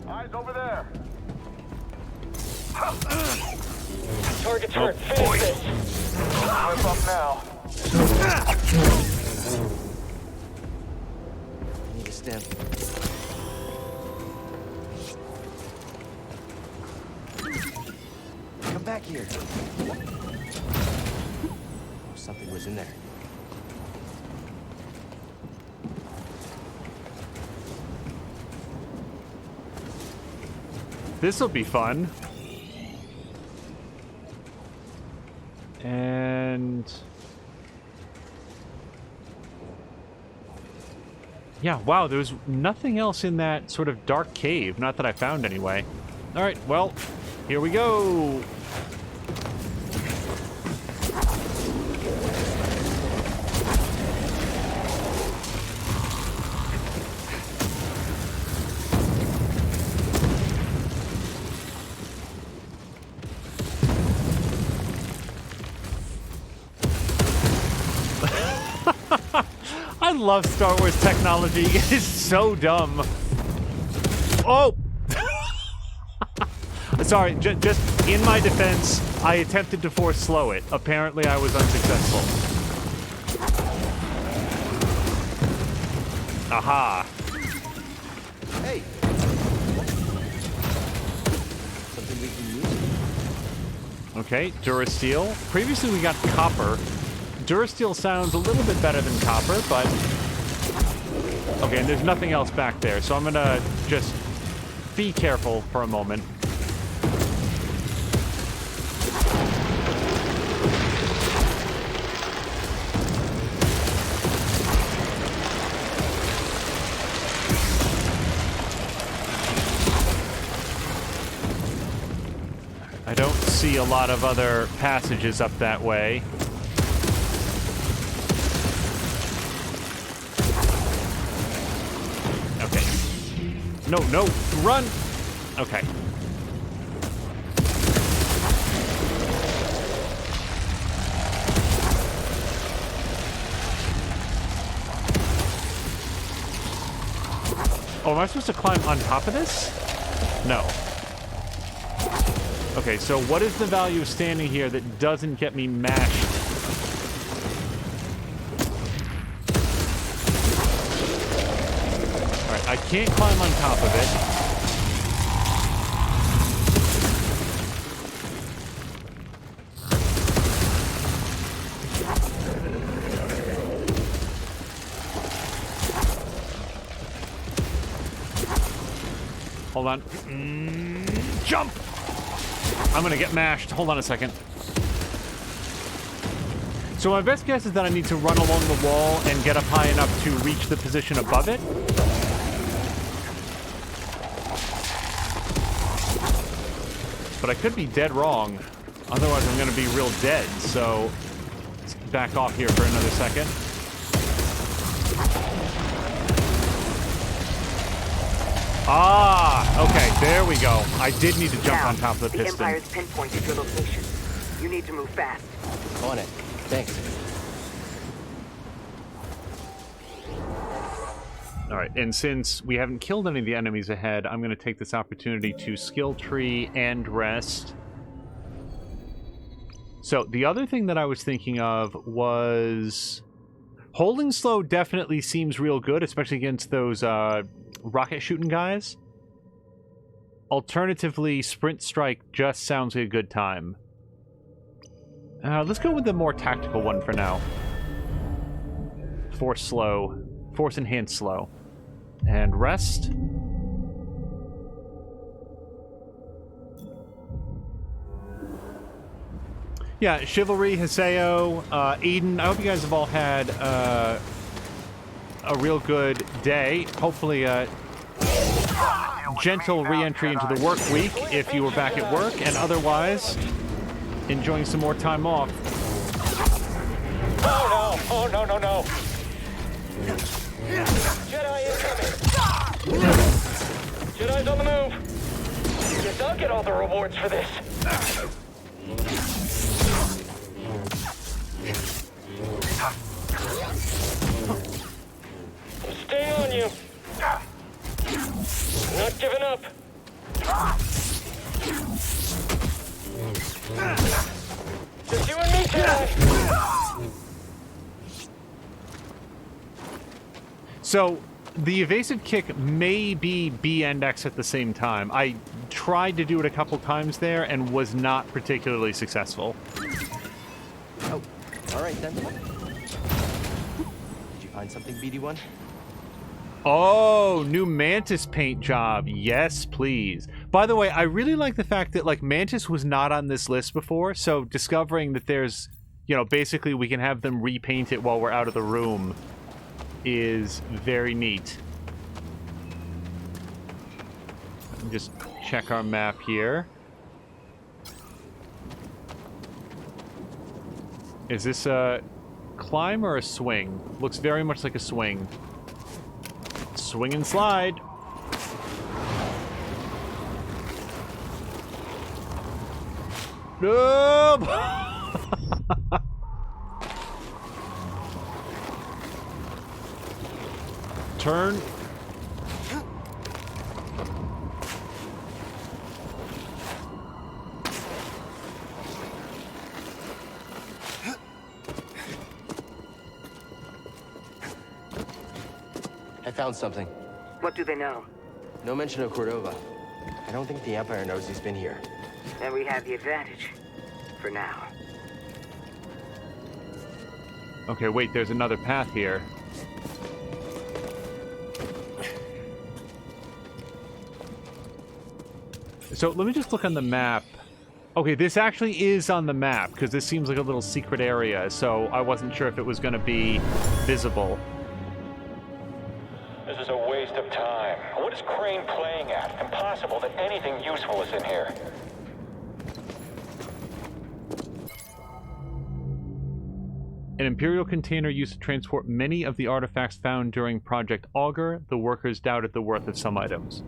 Eyes over there. Target's hurt. Finish this. Whip up now. I need to stem. Come back here. Oh, something was in there. This'll be fun. And... yeah, wow, there's nothing else in that sort of dark cave. Not that I found anyway. Alright, well, here we go. I love Star Wars technology. It is so dumb. Oh! Sorry, just in my defense, I attempted to force slow it. Apparently, I was unsuccessful. Aha. Hey! Something we can use? Okay, Durasteel. Previously, we got copper. Durasteel sounds a little bit better than copper, but... okay, and there's nothing else back there, so I'm gonna just be careful for a moment. I don't see a lot of other passages up that way. No, no, run! Okay. Oh, am I supposed to climb on top of this? No. Okay, so what is the value of standing here that doesn't get me mashed? Alright, I can't climb on top of it. Hold on. Jump! I'm gonna get mashed. Hold on a second. So my best guess is that I need to run along the wall and get up high enough to reach the position above it. But I could be dead wrong. Otherwise, I'm gonna be real dead. So let's back off here for another second. Ah, okay, there we go. I did need to jump on top of the piston. The Empire's pinpointed your location. You need to move fast. On it. Thanks. Alright, and since we haven't killed any of the enemies ahead, I'm going to take this opportunity to skill tree and rest. So, the other thing that I was thinking of was... holding slow definitely seems real good, especially against those rocket shooting guys. Alternatively, sprint strike just sounds like a good time. Let's go with the more tactical one for now. Force slow. Force enhanced slow. And rest. Yeah, Chivalry, Haseo, Eden, I hope you guys have all had a real good day. Hopefully, gentle re-entry into the work week if you were back at work, and otherwise enjoying some more time off. Oh no! Oh no, no, no! Jedi incoming! Jedi's on the move! Guess I'll get all the rewards for this. Stay on you! Not giving up! Just you and me, Jedi! So, the evasive kick may be B and X at the same time. I tried to do it a couple times there and was not particularly successful. Oh, all right then. Did you find something, BD1? Oh, new Mantis paint job. Yes, please. By the way, I really like the fact that, like, Mantis was not on this list before, so discovering that there's, you know, basically we can have them repaint it while we're out of the room is very neat. Just check our map here. Is this a climb or a swing? Looks very much like a swing. Swing and slide. No! Turn. I found something. What do they know? No mention of Cordova. I don't think the Empire knows he's been here. Then we have the advantage. For now. Okay, wait, there's another path here. So let me just look on the map. Okay, this actually is on the map, because this seems like a little secret area, so I wasn't sure if it was going to be visible. This is a waste of time. What is Crane playing at? Impossible that anything useful is in here. An Imperial container used to transport many of the artifacts found during Project Augur. The workers doubted the worth of some items.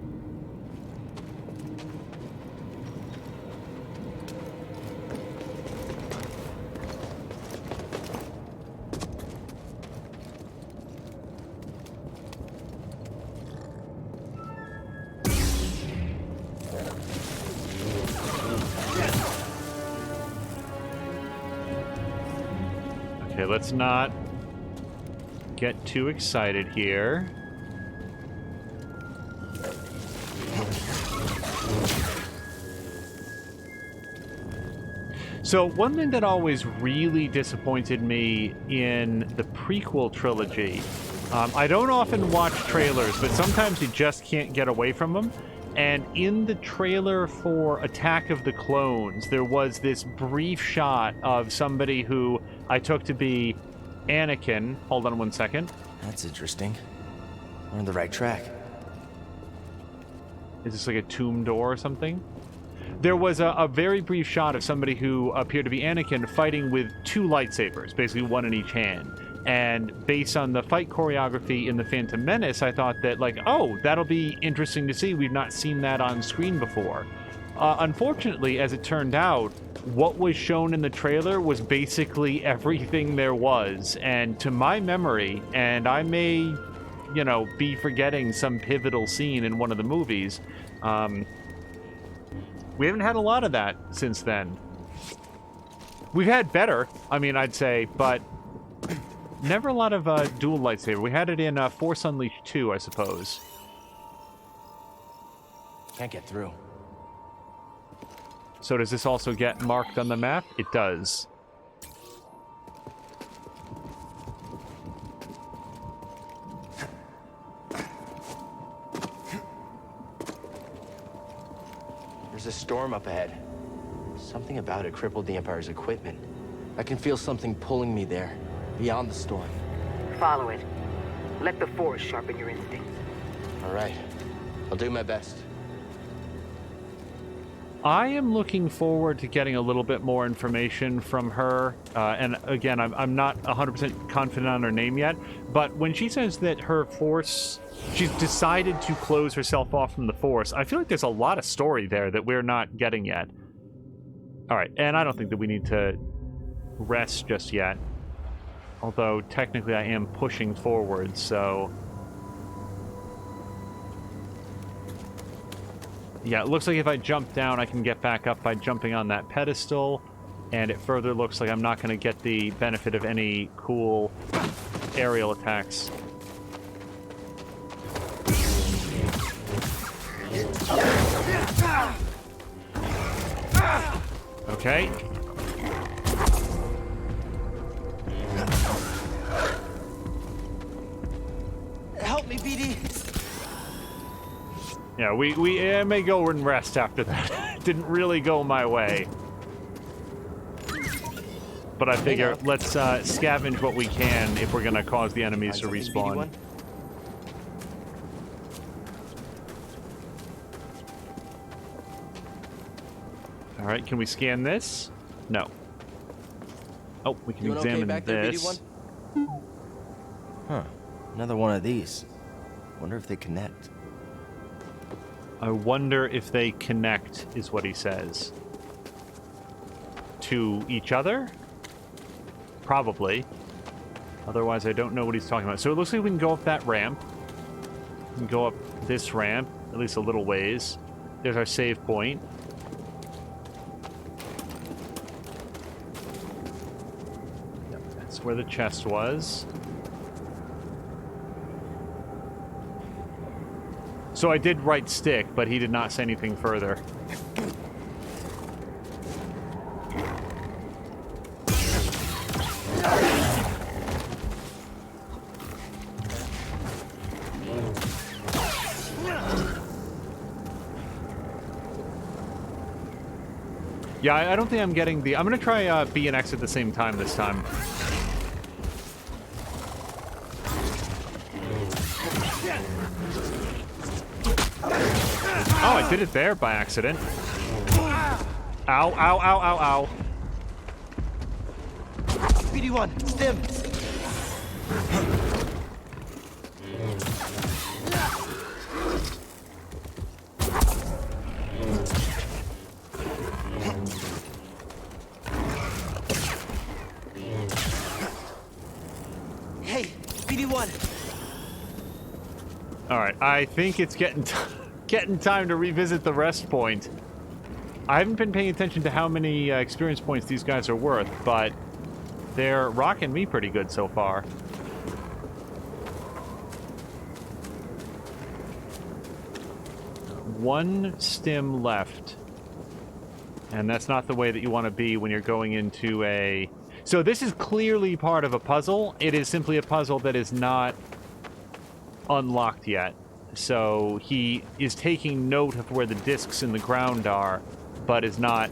Okay, let's not get too excited here. So one thing that always really disappointed me in the prequel trilogy, I don't often watch trailers, but sometimes you just can't get away from them. And in the trailer for Attack of the Clones, there was this brief shot of somebody who I took to be Anakin. Hold on one second. That's interesting. We're on the right track. Is this like a tomb door or something? There was a very brief shot of somebody who appeared to be Anakin fighting with two lightsabers, basically one in each hand. And based on the fight choreography in The Phantom Menace, I thought that, like, oh, that'll be interesting to see. We've not seen that on screen before. Unfortunately, as it turned out, what was shown in the trailer was basically everything there was. And to my memory, and I may, you know, be forgetting some pivotal scene in one of the movies, we haven't had a lot of that since then. We've had better, I mean, I'd say, but never a lot of dual lightsaber. We had it in Force Unleashed 2, I suppose. Can't get through. So does this also get marked on the map? It does. There's a storm up ahead. Something about it crippled the Empire's equipment. I can feel something pulling me there, beyond the storm. Follow it. Let the Force sharpen your instincts. All right. I'll do my best. I am looking forward to getting a little bit more information from her. And again, I'm not 100% confident on her name yet, but when she says that her force, she's decided to close herself off from the force, I feel like there's a lot of story there that we're not getting yet. All right, and I don't think that we need to rest just yet. Although, technically, I am pushing forward, so... Yeah, it looks like if I jump down, I can get back up by jumping on that pedestal. And it further looks like I'm not going to get the benefit of any cool aerial attacks. Okay. Help me, BD. Yeah, we may go and rest after that. Didn't really go my way. But I figure let's scavenge what we can if we're going to cause the enemies to respawn. Alright, can we scan this? No. Oh, we can examine this. Huh. Another one of these. Wonder if they connect. I wonder if they connect, is what he says. To each other? Probably. Otherwise, I don't know what he's talking about. So it looks like we can go up that ramp. We can go up this ramp, at least a little ways. There's our save point. Yep, that's where the chest was. So I did right stick, but he did not say anything further. Yeah, I don't think I'm getting the... I'm going to try B and X at the same time this time. Oh, I did it there by accident. Ow, ow, ow, ow, ow. BD1, stim. Hey, BD1. All right, I think it's getting time to revisit the rest point. I haven't been paying attention to how many experience points these guys are worth, but they're rocking me pretty good so far. One stim left. And that's not the way that you want to be when you're going into a... So this is clearly part of a puzzle. It is simply a puzzle that is not unlocked yet. So he is taking note of where the discs in the ground are, but is not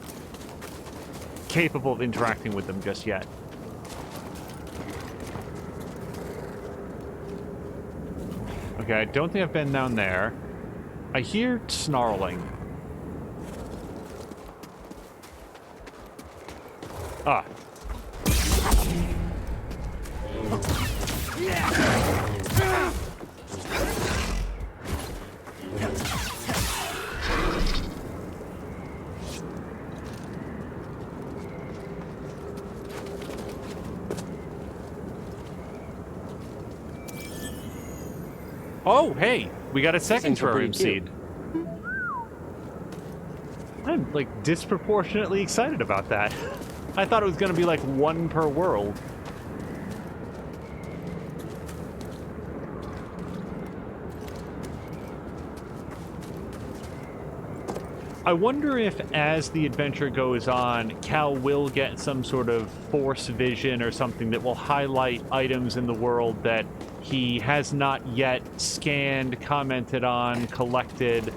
capable of interacting with them just yet. Okay, I don't think I've been down there. I hear snarling. Ah. Oh, hey, we got a second terrarium seed. I'm, like, disproportionately excited about that. I thought it was going to be, like, one per world. I wonder if, as the adventure goes on, Cal will get some sort of force vision or something that will highlight items in the world that he has not yet scanned, commented on, collected.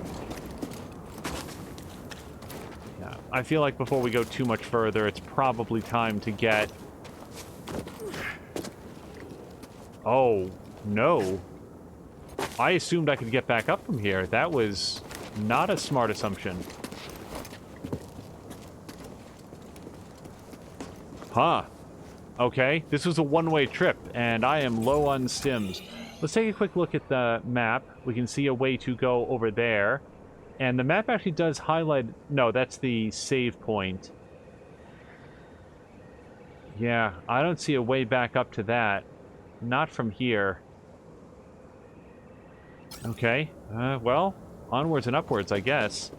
Yeah, I feel like before we go too much further, it's probably time to get... Oh, no. I assumed I could get back up from here. That was not a smart assumption. Huh. Okay, this was a one-way trip, and I am low on stims. Let's take a quick look at the map. We can see a way to go over there. And the map actually does highlight... No, that's the save point. Yeah, I don't see a way back up to that. Not from here. Okay, well, onwards and upwards, I guess.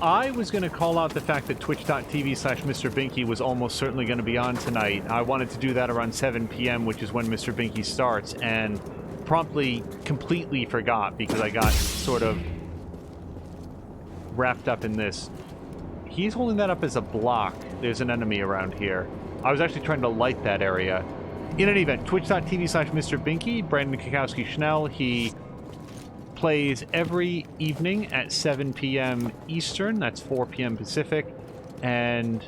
I was going to call out the fact that twitch.tv/Mr. Binky was almost certainly going to be on tonight. I wanted to do that around 7 p.m., which is when Mr. Binky starts, and promptly, completely forgot because I got sort of wrapped up in this. He's holding that up as a block. There's an enemy around here. I was actually trying to light that area. In any event, twitch.tv/Mr. Binky, Brandon Kakowski Schnell, he plays every evening at 7 p.m. Eastern, that's 4 p.m. Pacific, and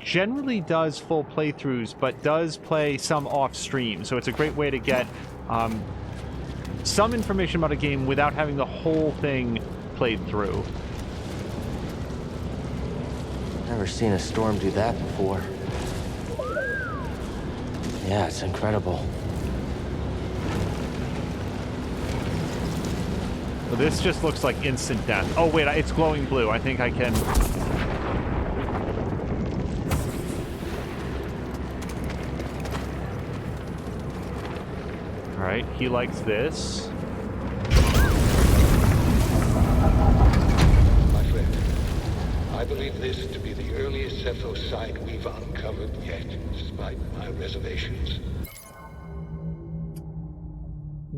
generally does full playthroughs, but does play some off-stream, so it's a great way to get some information about a game without having the whole thing played through. Never seen a storm do that before. Yeah, it's incredible. Well, this just looks like instant death. Oh, wait, it's glowing blue. I think I can... Alright, he likes this. My friend, I believe this to be the earliest Zepho site we've uncovered yet, despite my reservations.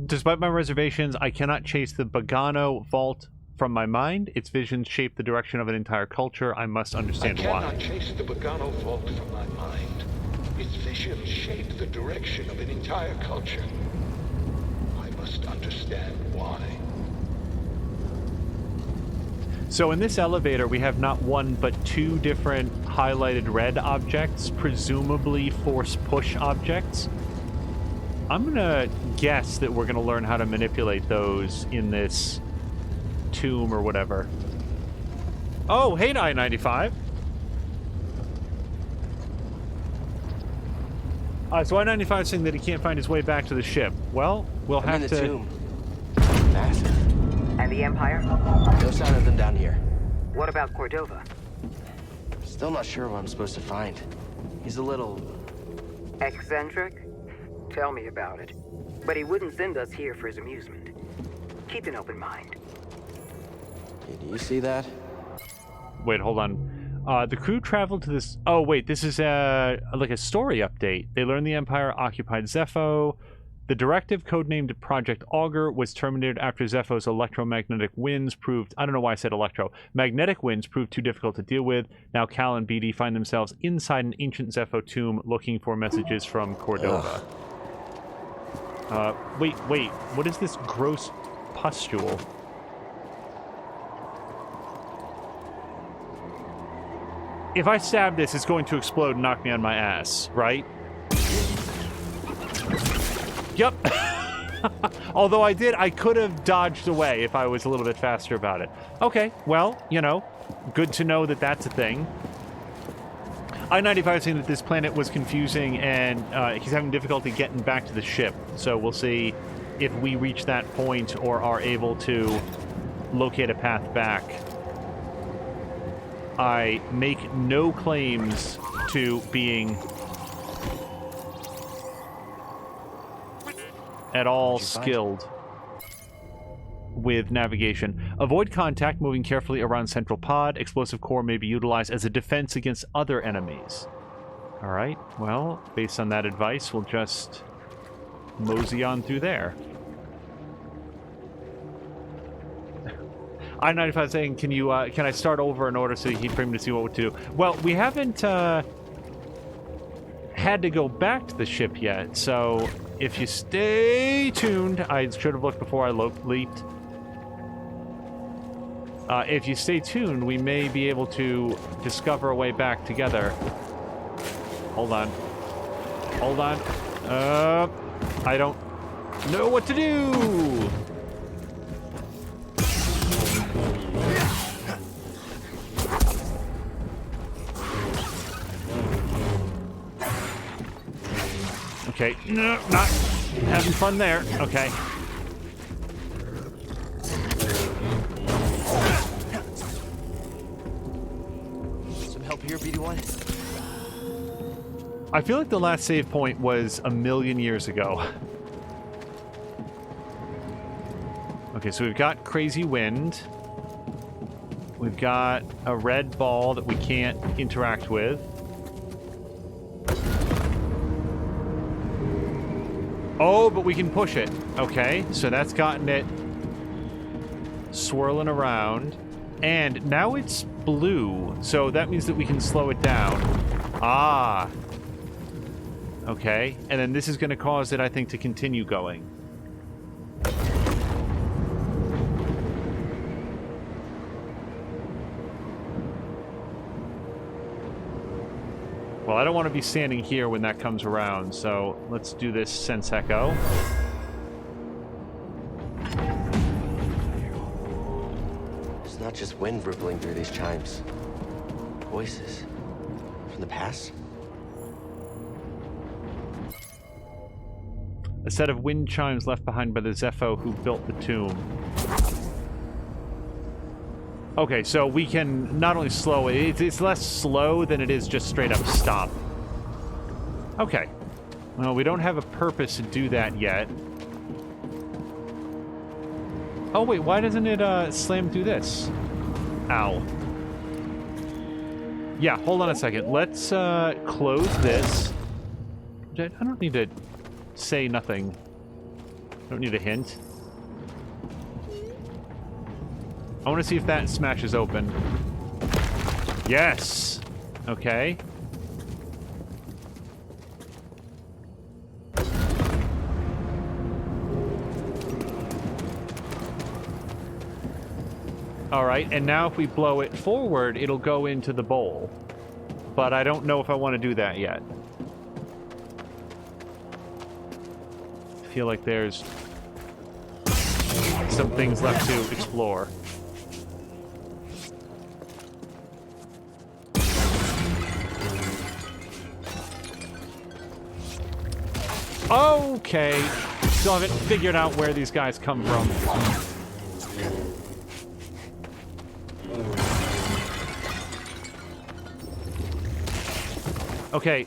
Despite my reservations, I cannot chase the Bogano vault from my mind. Its visions shape the direction of an entire culture. I must understand why. I cannot chase the Bogano vault from my mind. Its visions shape the direction of an entire culture. I must understand why. So in this elevator, we have not one, but two different highlighted red objects, presumably force push objects. I'm gonna guess that we're gonna learn how to manipulate those in this tomb or whatever. Oh, hey, I-95. So I-95 is saying that he can't find his way back to the ship. Well, we'll have to... I'm in the tomb. Massive. And the Empire? No sign of them down here. What about Cordova? Still not sure what I'm supposed to find. He's a little... Eccentric? Tell me about it. But he wouldn't send us here for his amusement. Keep an open mind. Do you see that? Wait, hold on. The crew traveled to this... Oh, wait, this is like a story update. They learned the Empire occupied Zepho. The directive, codenamed Project Augur, was terminated after Zepho's electromagnetic winds proved... I don't know why I said electro. Magnetic winds proved too difficult to deal with. Now Cal and BD find themselves inside an ancient Zepho tomb looking for messages from Cordova. Wait. What is this gross pustule? If I stab this, it's going to explode and knock me on my ass, right? Yep. Although I could have dodged away if I was a little bit faster about it. Okay, well, you know, good to know that that's a thing. I-95 is saying that this planet was confusing and he's having difficulty getting back to the ship. So we'll see if we reach that point or are able to locate a path back. I make no claims to being at all skilled with navigation. Avoid contact, moving carefully around central pod. Explosive core may be utilized as a defense against other enemies. Alright, well, based on that advice, we'll just mosey on through there. I-95 saying, can I start over in order so for him to see what to do? Well, we haven't had to go back to the ship yet, so if you stay tuned, I should have looked before I leaped. If you stay tuned, we may be able to discover a way back together. Hold on. Hold on. I don't know what to do. Okay, no, not having fun there. Okay. Some help here, BD1? I feel like the last save point was a million years ago. Okay, so we've got crazy wind. We've got a red ball that we can't interact with. Oh, but we can push it. Okay, so that's gotten it swirling around. And now it's blue, so that means that we can slow it down. Ah. Okay, and then this is going to cause it, I think, to continue going. Well, I don't want to be standing here when that comes around, so let's do this sense echo. It's not just wind rippling through these chimes. Voices. From the past? A set of wind chimes left behind by the Zepho who built the tomb. Okay, so we can not only slow it, it's less slow than it is just straight up stop. Okay. Well, we don't have a purpose to do that yet. Oh, wait, why doesn't it slam through this? Ow. Yeah, hold on a second. Let's close this. I don't need to say nothing. I don't need a hint. I want to see if that smashes open. Yes! Okay. Alright, and now if we blow it forward, it'll go into the bowl. But I don't know if I want to do that yet. I feel like there's some things left to explore. Okay. Still haven't figured out where these guys come from. Okay.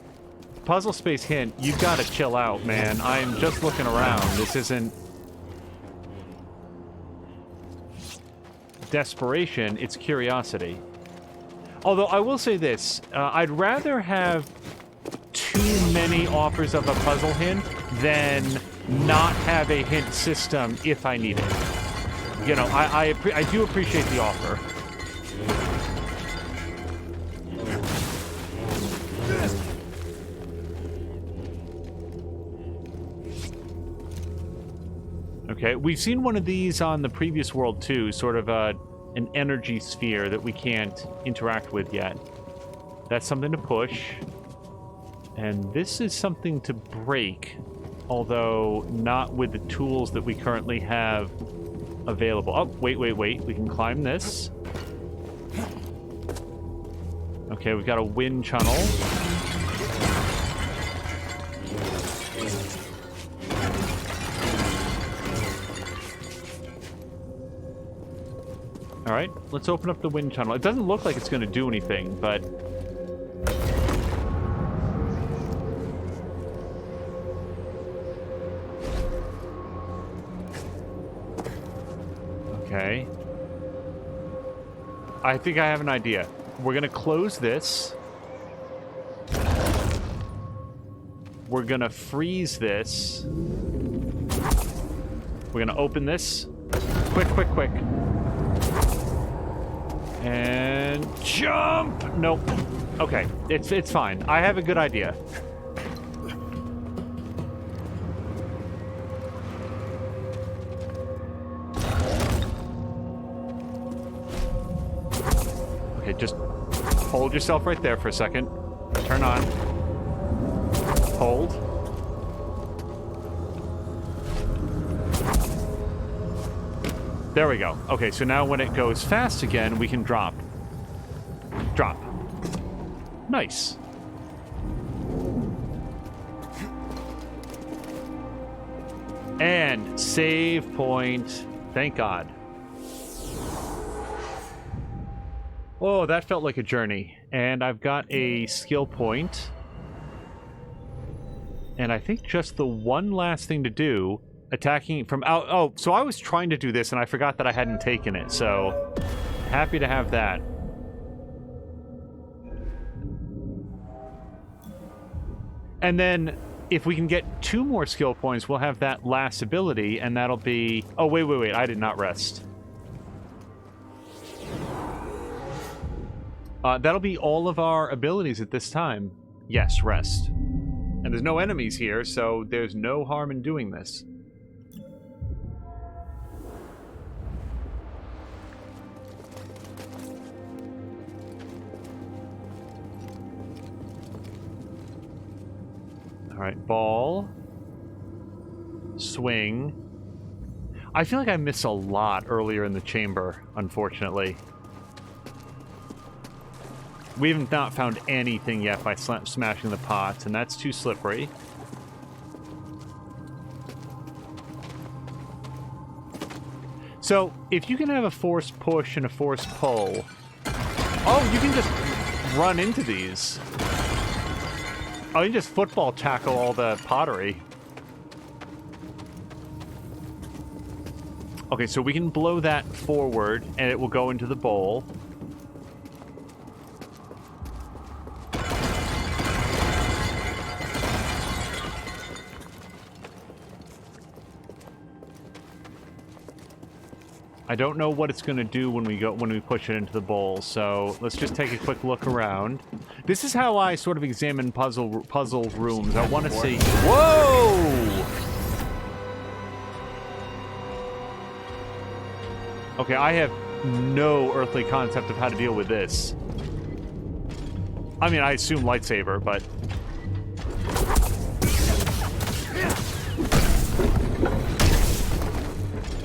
Puzzle space hint. You've got to chill out, man. I'm just looking around. This isn't desperation. It's curiosity. Although I will say this. I'd rather have too many offers of a puzzle hint than not have a hint system if I need it. You know, I do appreciate the offer. Okay, we've seen one of these on the previous world too, sort of an energy sphere that we can't interact with yet. That's something to push. And this is something to break, although not with the tools that we currently have available. Oh, wait. We can climb this. Okay, we've got a wind tunnel. All right, let's open up the wind tunnel. It doesn't look like it's going to do anything, but... Okay. I think I have an idea. We're gonna close this. We're gonna freeze this. We're gonna open this. Quick. And jump! Nope. Okay, it's fine. I have a good idea. Okay, just hold yourself right there for a second. Turn on. Hold. There we go. Okay, so now when it goes fast again, we can drop. Drop. Nice. And save point. Thank God. Oh, that felt like a journey. And I've got a skill point. And I think just the one last thing to do, attacking from out... Oh, so I was trying to do this, and I forgot that I hadn't taken it. So, happy to have that. And then, if we can get 2 more skill points, we'll have that last ability, and that'll be... Oh, wait. I did not rest. That'll be all of our abilities at this time. Yes, rest. And there's no enemies here, so there's no harm in doing this. Alright, ball. Swing. I feel like I missed a lot earlier in the chamber, unfortunately. We haven't not found anything yet by smashing the pots, and that's too slippery. So, if you can have a force push and a force pull... Oh, you can just run into these. Oh, you can just football tackle all the pottery. Okay, so we can blow that forward, and it will go into the bowl. I don't know what it's going to do when we push it into the bowl, so let's just take a quick look around. This is how I sort of examine puzzle rooms. I want to see... Whoa! Okay, I have no earthly concept of how to deal with this. I mean, I assume lightsaber, but...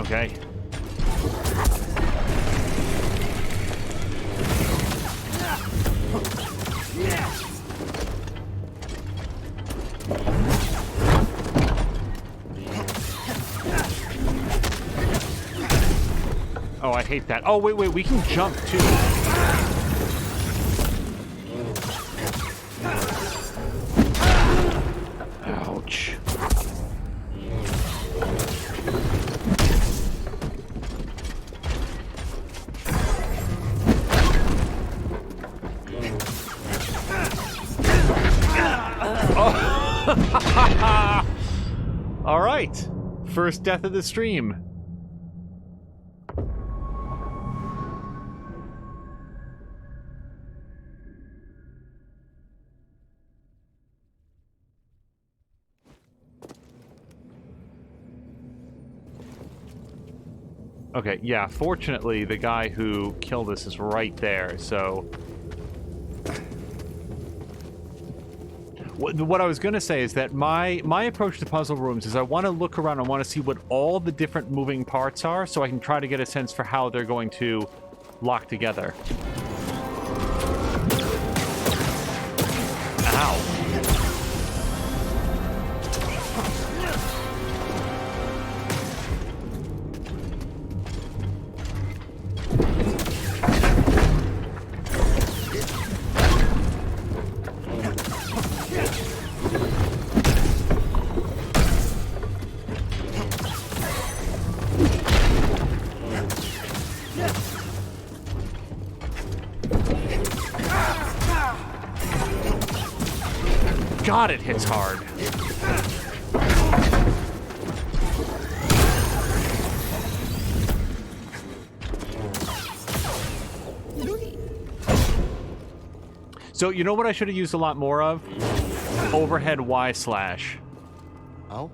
Okay. Oh, I hate that. Oh, wait, we can jump, too. Ouch. Oh. All right. First death of the stream. Okay, yeah, fortunately, the guy who killed us is right there, so... What I was going to say is that my approach to puzzle rooms is I want to look around, I want to see what all the different moving parts are, so I can try to get a sense for how they're going to lock together. Ow. God, it hits hard. So, you know what I should have used a lot more of? Overhead Y slash. Oh?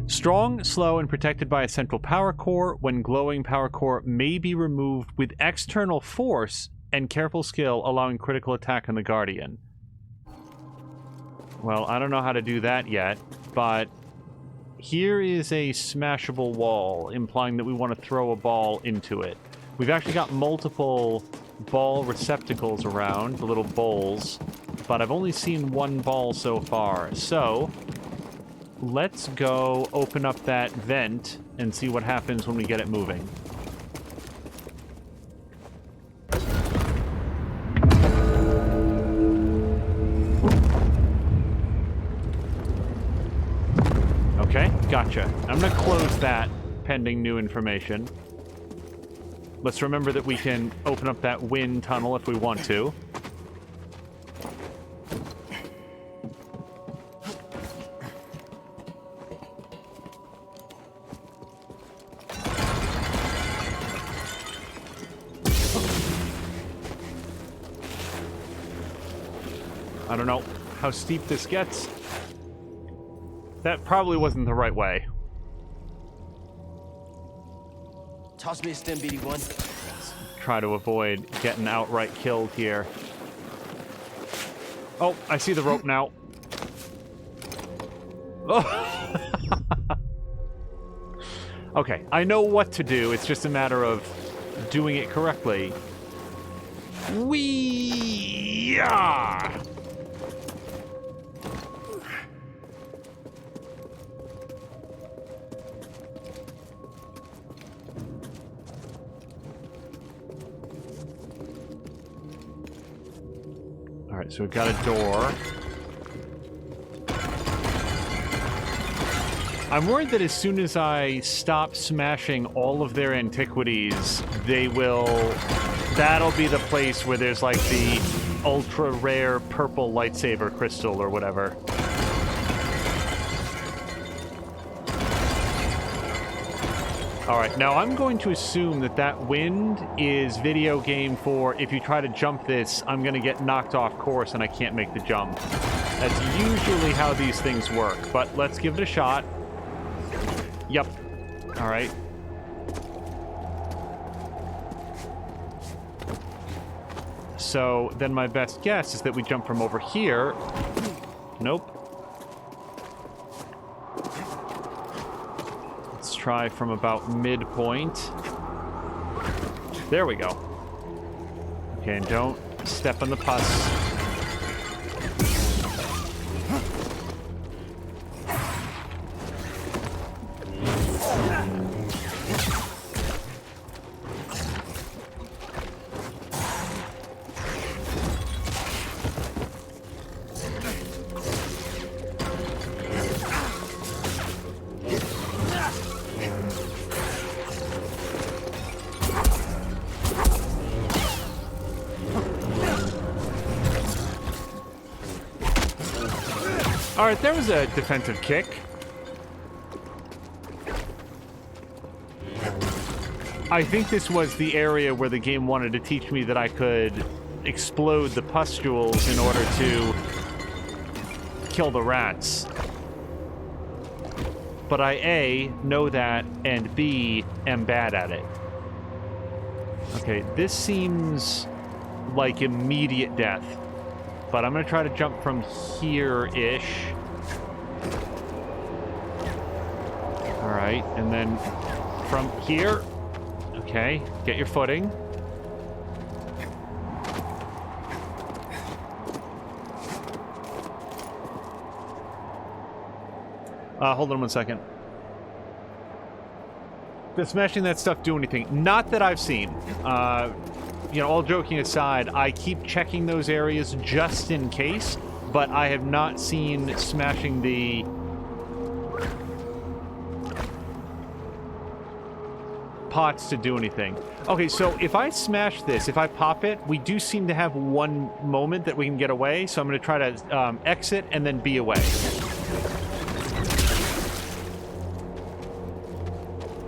Strong, slow, and protected by a central power core. When glowing, power core may be removed with external force and careful skill, allowing critical attack on the Guardian. Well, I don't know how to do that yet, but here is a smashable wall, implying that we want to throw a ball into it. We've actually got multiple ball receptacles around, the little bowls. but I've only seen one ball so far. So, let's go open up that vent and see what happens when we get it moving. Okay, gotcha. I'm gonna close that pending new information. Let's remember that we can open up that wind tunnel if we want to. I don't know how steep this gets. That probably wasn't the right way. Toss me a stim, BD1. Try to avoid getting outright killed here. Oh, I see the rope now. Oh. Okay, I know what to do. It's just a matter of doing it correctly. Wee-yah! Alright, so we've got a door. I'm worried that as soon as I stop smashing all of their antiquities, they will... That'll be the place where there's like the ultra rare purple lightsaber crystal or whatever. Alright, now I'm going to assume that that wind is video game for if you try to jump this, I'm going to get knocked off course and I can't make the jump. That's usually how these things work, but let's give it a shot. Yep. Alright. So then my best guess is that we jump from over here. Nope. Let's try from about midpoint. There we go. Okay, and don't step on the pus. Alright, there was a defensive kick. I think this was the area where the game wanted to teach me that I could explode the pustules in order to kill the rats. But I, A, know that, and B, am bad at it. Okay, this seems like immediate death. But I'm going to try to jump from here-ish. Alright, and then from here. Okay, get your footing. Hold on one second. Does smashing that stuff do anything? Not that I've seen. You know, all joking aside, I keep checking those areas just in case, but I have not seen smashing the pots to do anything. Okay, so if I smash this, if I pop it, we do seem to have one moment that we can get away, so I'm going to try to exit and then be away.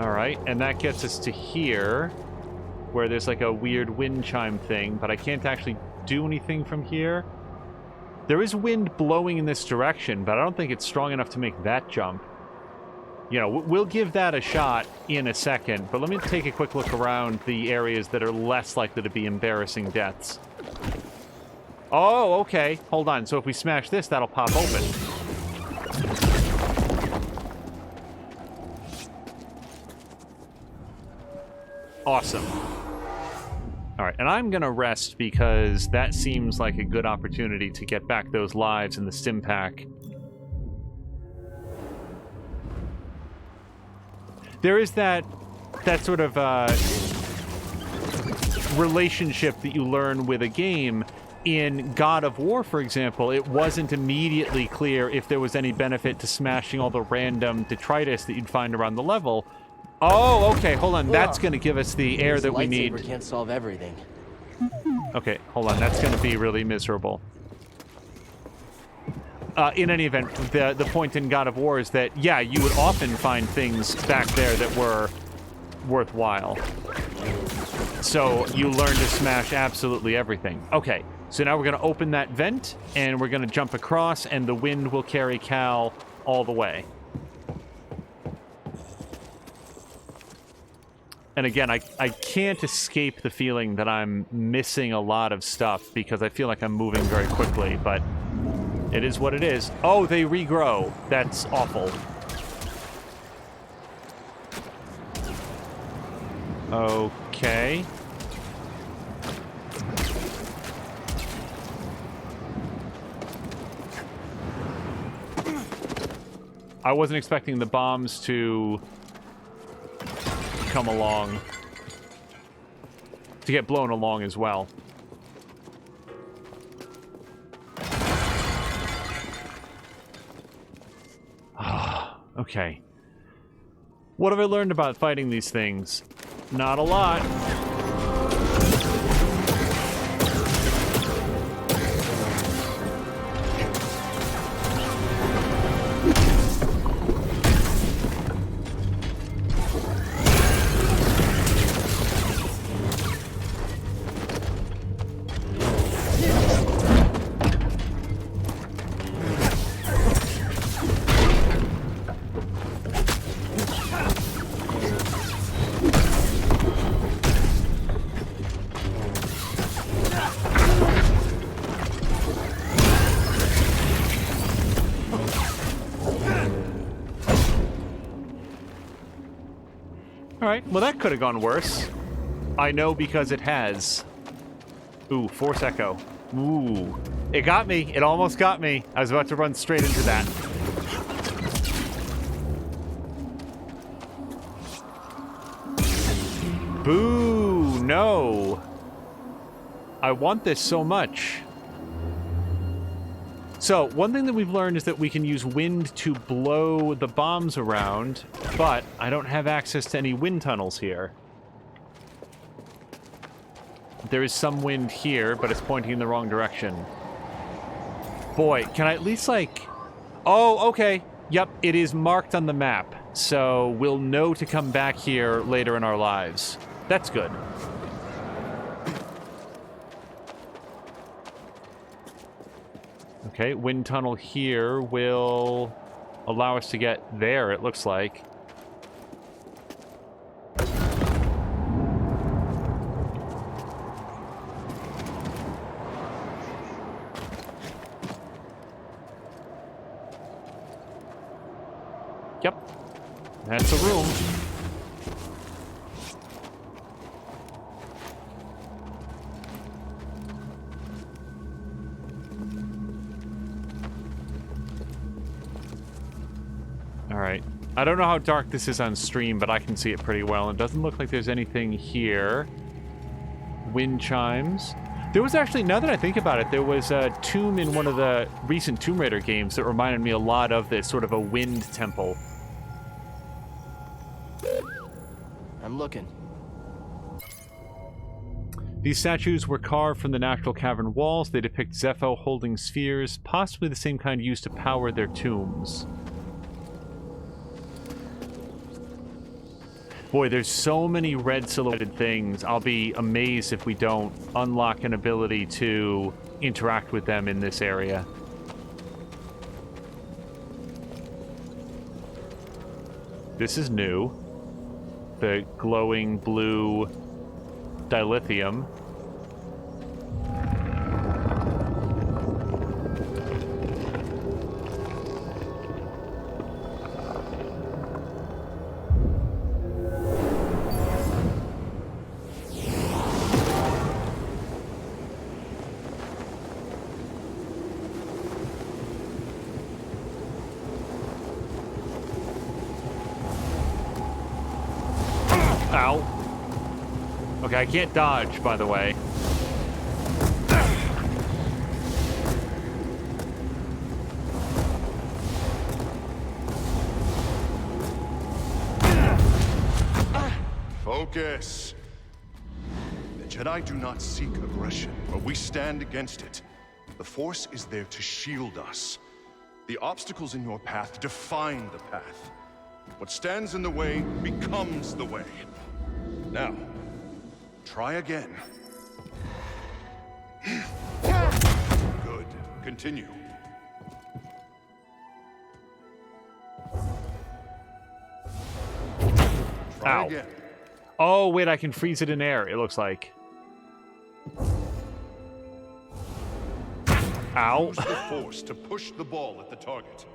Alright, and that gets us to here, where there's like a weird wind chime thing, but I can't actually do anything from here. There is wind blowing in this direction, but I don't think it's strong enough to make that jump. You know, we'll give that a shot in a second, but let me take a quick look around the areas that are less likely to be embarrassing deaths. Oh, okay. Hold on. So if we smash this, that'll pop open. Awesome. All right, and I'm going to rest because that seems like a good opportunity to get back those lives in the stim pack. There is that sort of relationship that you learn with a game. In God of War, for example, it wasn't immediately clear if there was any benefit to smashing all the random detritus that you'd find around the level. Oh, okay, hold on. That's going to give us the air that we need. Lightsaber can't solve everything. Okay, hold on. That's going to be really miserable. In any event, the point in God of War is that, yeah, you would often find things back there that were worthwhile. So you learn to smash absolutely everything. Okay, so now we're going to open that vent, and we're going to jump across, and the wind will carry Cal all the way. And again, I can't escape the feeling that I'm missing a lot of stuff because I feel like I'm moving very quickly, but it is what it is. Oh, they regrow. That's awful. Okay. I wasn't expecting the bombs to come along, to get blown along as well. Okay. What have I learned about fighting these things? Not a lot. Alright, well that could have gone worse. I know because it has. Ooh, Force Echo. Ooh. It got me. It almost got me. I was about to run straight into that. Boo! No! I want this so much. So, one thing that we've learned is that we can use wind to blow the bombs around, but I don't have access to any wind tunnels here. There is some wind here, but it's pointing in the wrong direction. Boy, can I at least, like... Oh, okay. Yep, it is marked on the map, so we'll know to come back here later in our lives. That's good. Okay, wind tunnel here will allow us to get there, it looks like. Yep, that's a room. Alright. I don't know how dark this is on stream, but I can see it pretty well. It doesn't look like there's anything here. Wind chimes. There was actually, now that I think about it, there was a tomb in one of the recent Tomb Raider games that reminded me a lot of this, sort of a wind temple. I'm looking. These statues were carved from the natural cavern walls. They depict Zepho holding spheres, possibly the same kind used to power their tombs. Boy, there's so many red silhouetted things. I'll be amazed if we don't unlock an ability to interact with them in this area. This is new. The glowing blue dilithium. Ow. Okay, I can't dodge, by the way. Focus. The Jedi do not seek aggression, but we stand against it. The Force is there to shield us. The obstacles in your path define the path. What stands in the way becomes the way. Now, try again. Good. Continue. Try Ow. again. Oh, wait, I can freeze it in air, it looks like. Ow. Use the Force to push the ball at the target.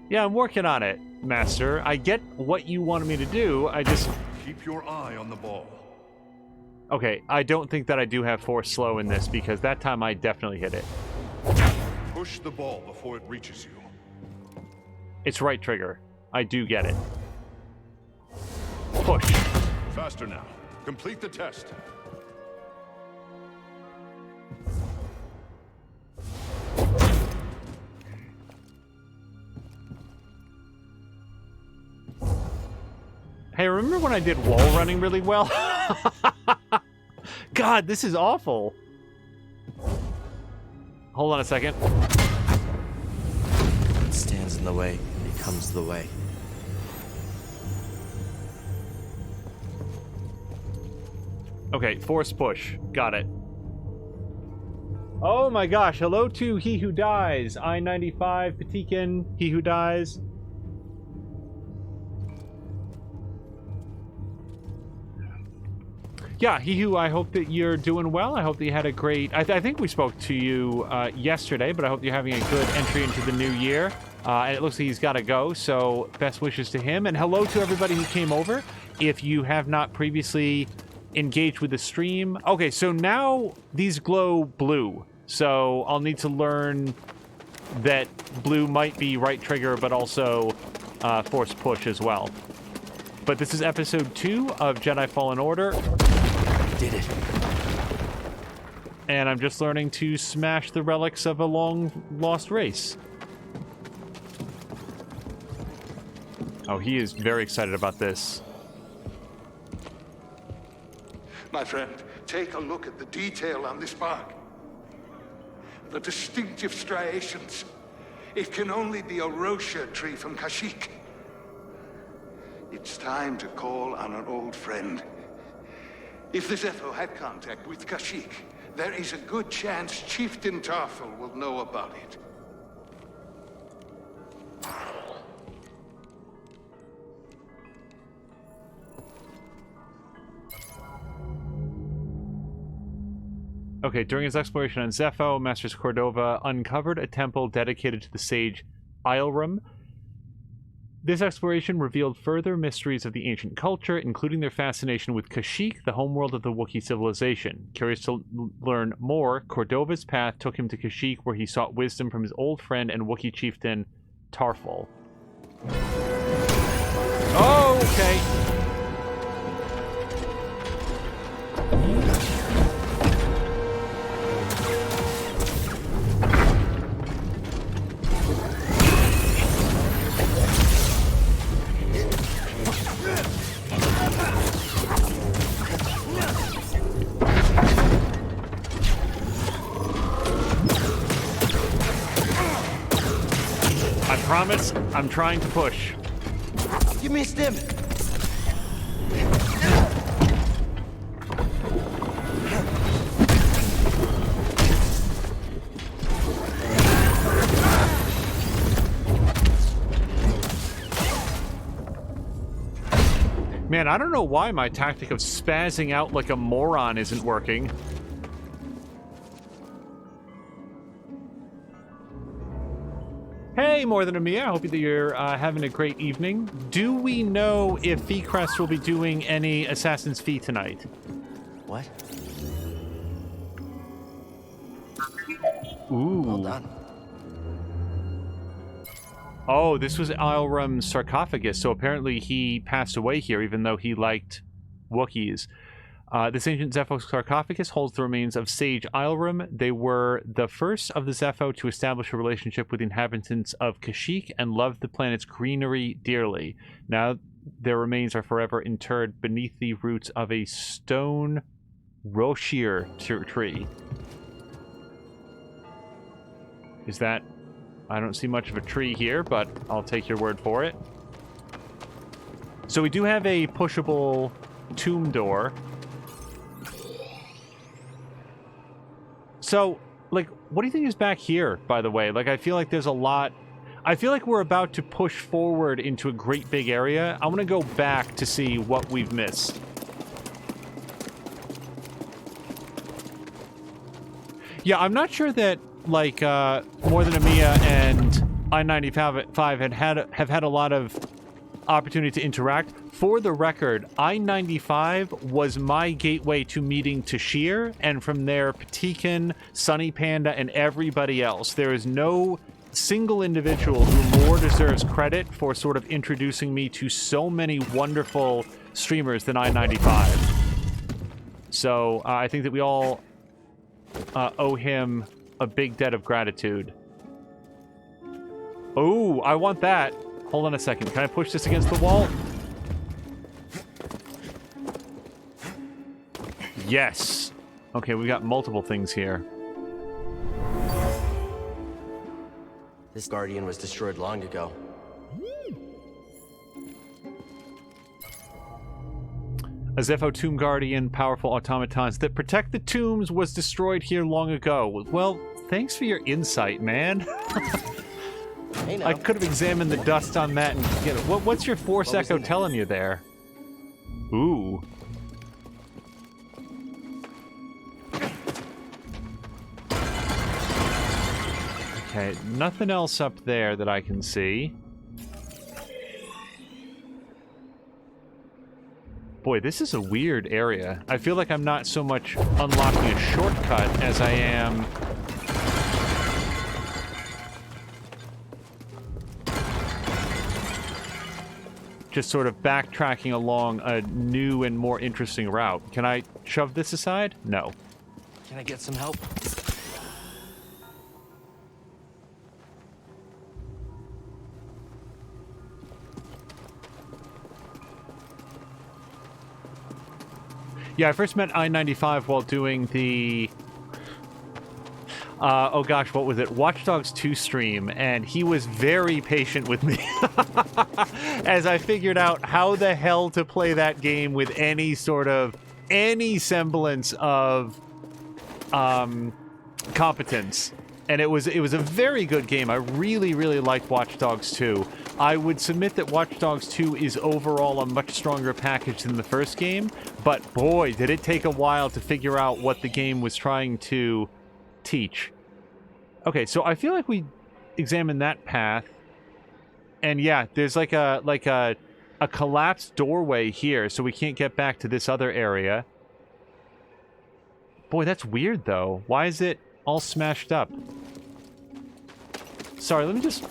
Yeah, I'm working on it, Master. I get what you wanted me to do, I just... Keep your eye on the ball. Okay, I don't think that I do have Force slow in this, because that time I definitely hit it. Push the ball before it reaches you. It's right trigger. I do get it. Push. Faster now. Complete the test. Hey, remember when I did wall running really well? God, this is awful. Hold on a second. What stands in the way becomes the way. Okay, force push. Got it. Oh my gosh, hello to He Who Dies. I-95, Patikin, He Who Dies. Yeah, He Who, I hope that you're doing well. I hope that you had a great... I think we spoke to you yesterday, but I hope you're having a good entry into the new year. And it looks like he's got to go, so best wishes to him. And hello to everybody who came over. If you have not previously engaged with the stream... Okay, so now these glow blue. So I'll need to learn that blue might be right trigger, but also force push as well. But this is episode 2 of Jedi Fallen Order. Did it. And I'm just learning to smash the relics of a long-lost race. Oh, he is very excited about this. My friend, take a look at the detail on this bark. The distinctive striations. It can only be a Rocha tree from Kashyyyk. It's time to call on an old friend. If the Zepho had contact with Kashyyyk, there is a good chance Chieftain Tarful will know about it. Okay, during his exploration on Zepho, Masters Cordova uncovered a temple dedicated to the sage Ilrum. This exploration revealed further mysteries of the ancient culture, including their fascination with Kashyyyk, the homeworld of the Wookiee civilization. Curious to learn more, Cordova's path took him to Kashyyyk, where he sought wisdom from his old friend and Wookiee chieftain, Tarful. Oh, okay. I promise, I'm trying to push. You missed him! Man, I don't know why my tactic of spazzing out like a moron isn't working. Hey, More Than a Mia, I hope that you're having a great evening. Do we know if Feecrest will be doing any Assassin's Fee tonight? What? Ooh. Well done. Oh, this was Ilrum's sarcophagus, so apparently he passed away here, even though he liked Wookiees. This ancient Zepho sarcophagus holds the remains of Sage Islerim. They were the first of the Zepho to establish a relationship with the inhabitants of Kashyyyk and loved the planet's greenery dearly. Now their remains are forever interred beneath the roots of a stone Roshir tree. Is that... I don't see much of a tree here, but I'll take your word for it. So we do have a pushable tomb door. So, like, what do you think is back here, by the way? Like, I feel like there's a lot... I feel like we're about to push forward into a great big area. I want to go back to see what we've missed. Yeah, I'm not sure that, like, More Than Amiya and I-95 have had a lot of opportunity to interact. For the record, I-95 was my gateway to meeting Tashir, and from there, Patikan, Sunny Panda, and everybody else. There is no single individual who more deserves credit for sort of introducing me to so many wonderful streamers than I-95. So, I think that we all owe him a big debt of gratitude. Oh, I want that. Hold on a second. Can I push this against the wall? Yes. Okay, we got multiple things here. This Guardian was destroyed long ago. A Zepho Tomb Guardian, powerful automatons that protect the tombs, was destroyed here long ago. Well, thanks for your insight, man. Hey, now. I could have examined the dust on that and get it. What's your Force Echo telling you there? Ooh. Okay, nothing else up there that I can see. Boy, this is a weird area. I feel like I'm not so much unlocking a shortcut as I am... just sort of backtracking along a new and more interesting route. Can I shove this aside? No. Can I get some help? Yeah, I first met I-95 while doing the... oh gosh, what was it? Watch Dogs 2 stream, and he was very patient with me as I figured out how the hell to play that game with any semblance of competence. And it was a very good game. I really, really liked Watch Dogs 2. I would submit that Watch Dogs 2 is overall a much stronger package than the first game, but boy, did it take a while to figure out what the game was trying to teach. Okay, so I feel like we examined that path, and yeah, there's like a collapsed doorway here, so we can't get back to this other area. Boy, that's weird though. Why is it all smashed up? Sorry, let me just...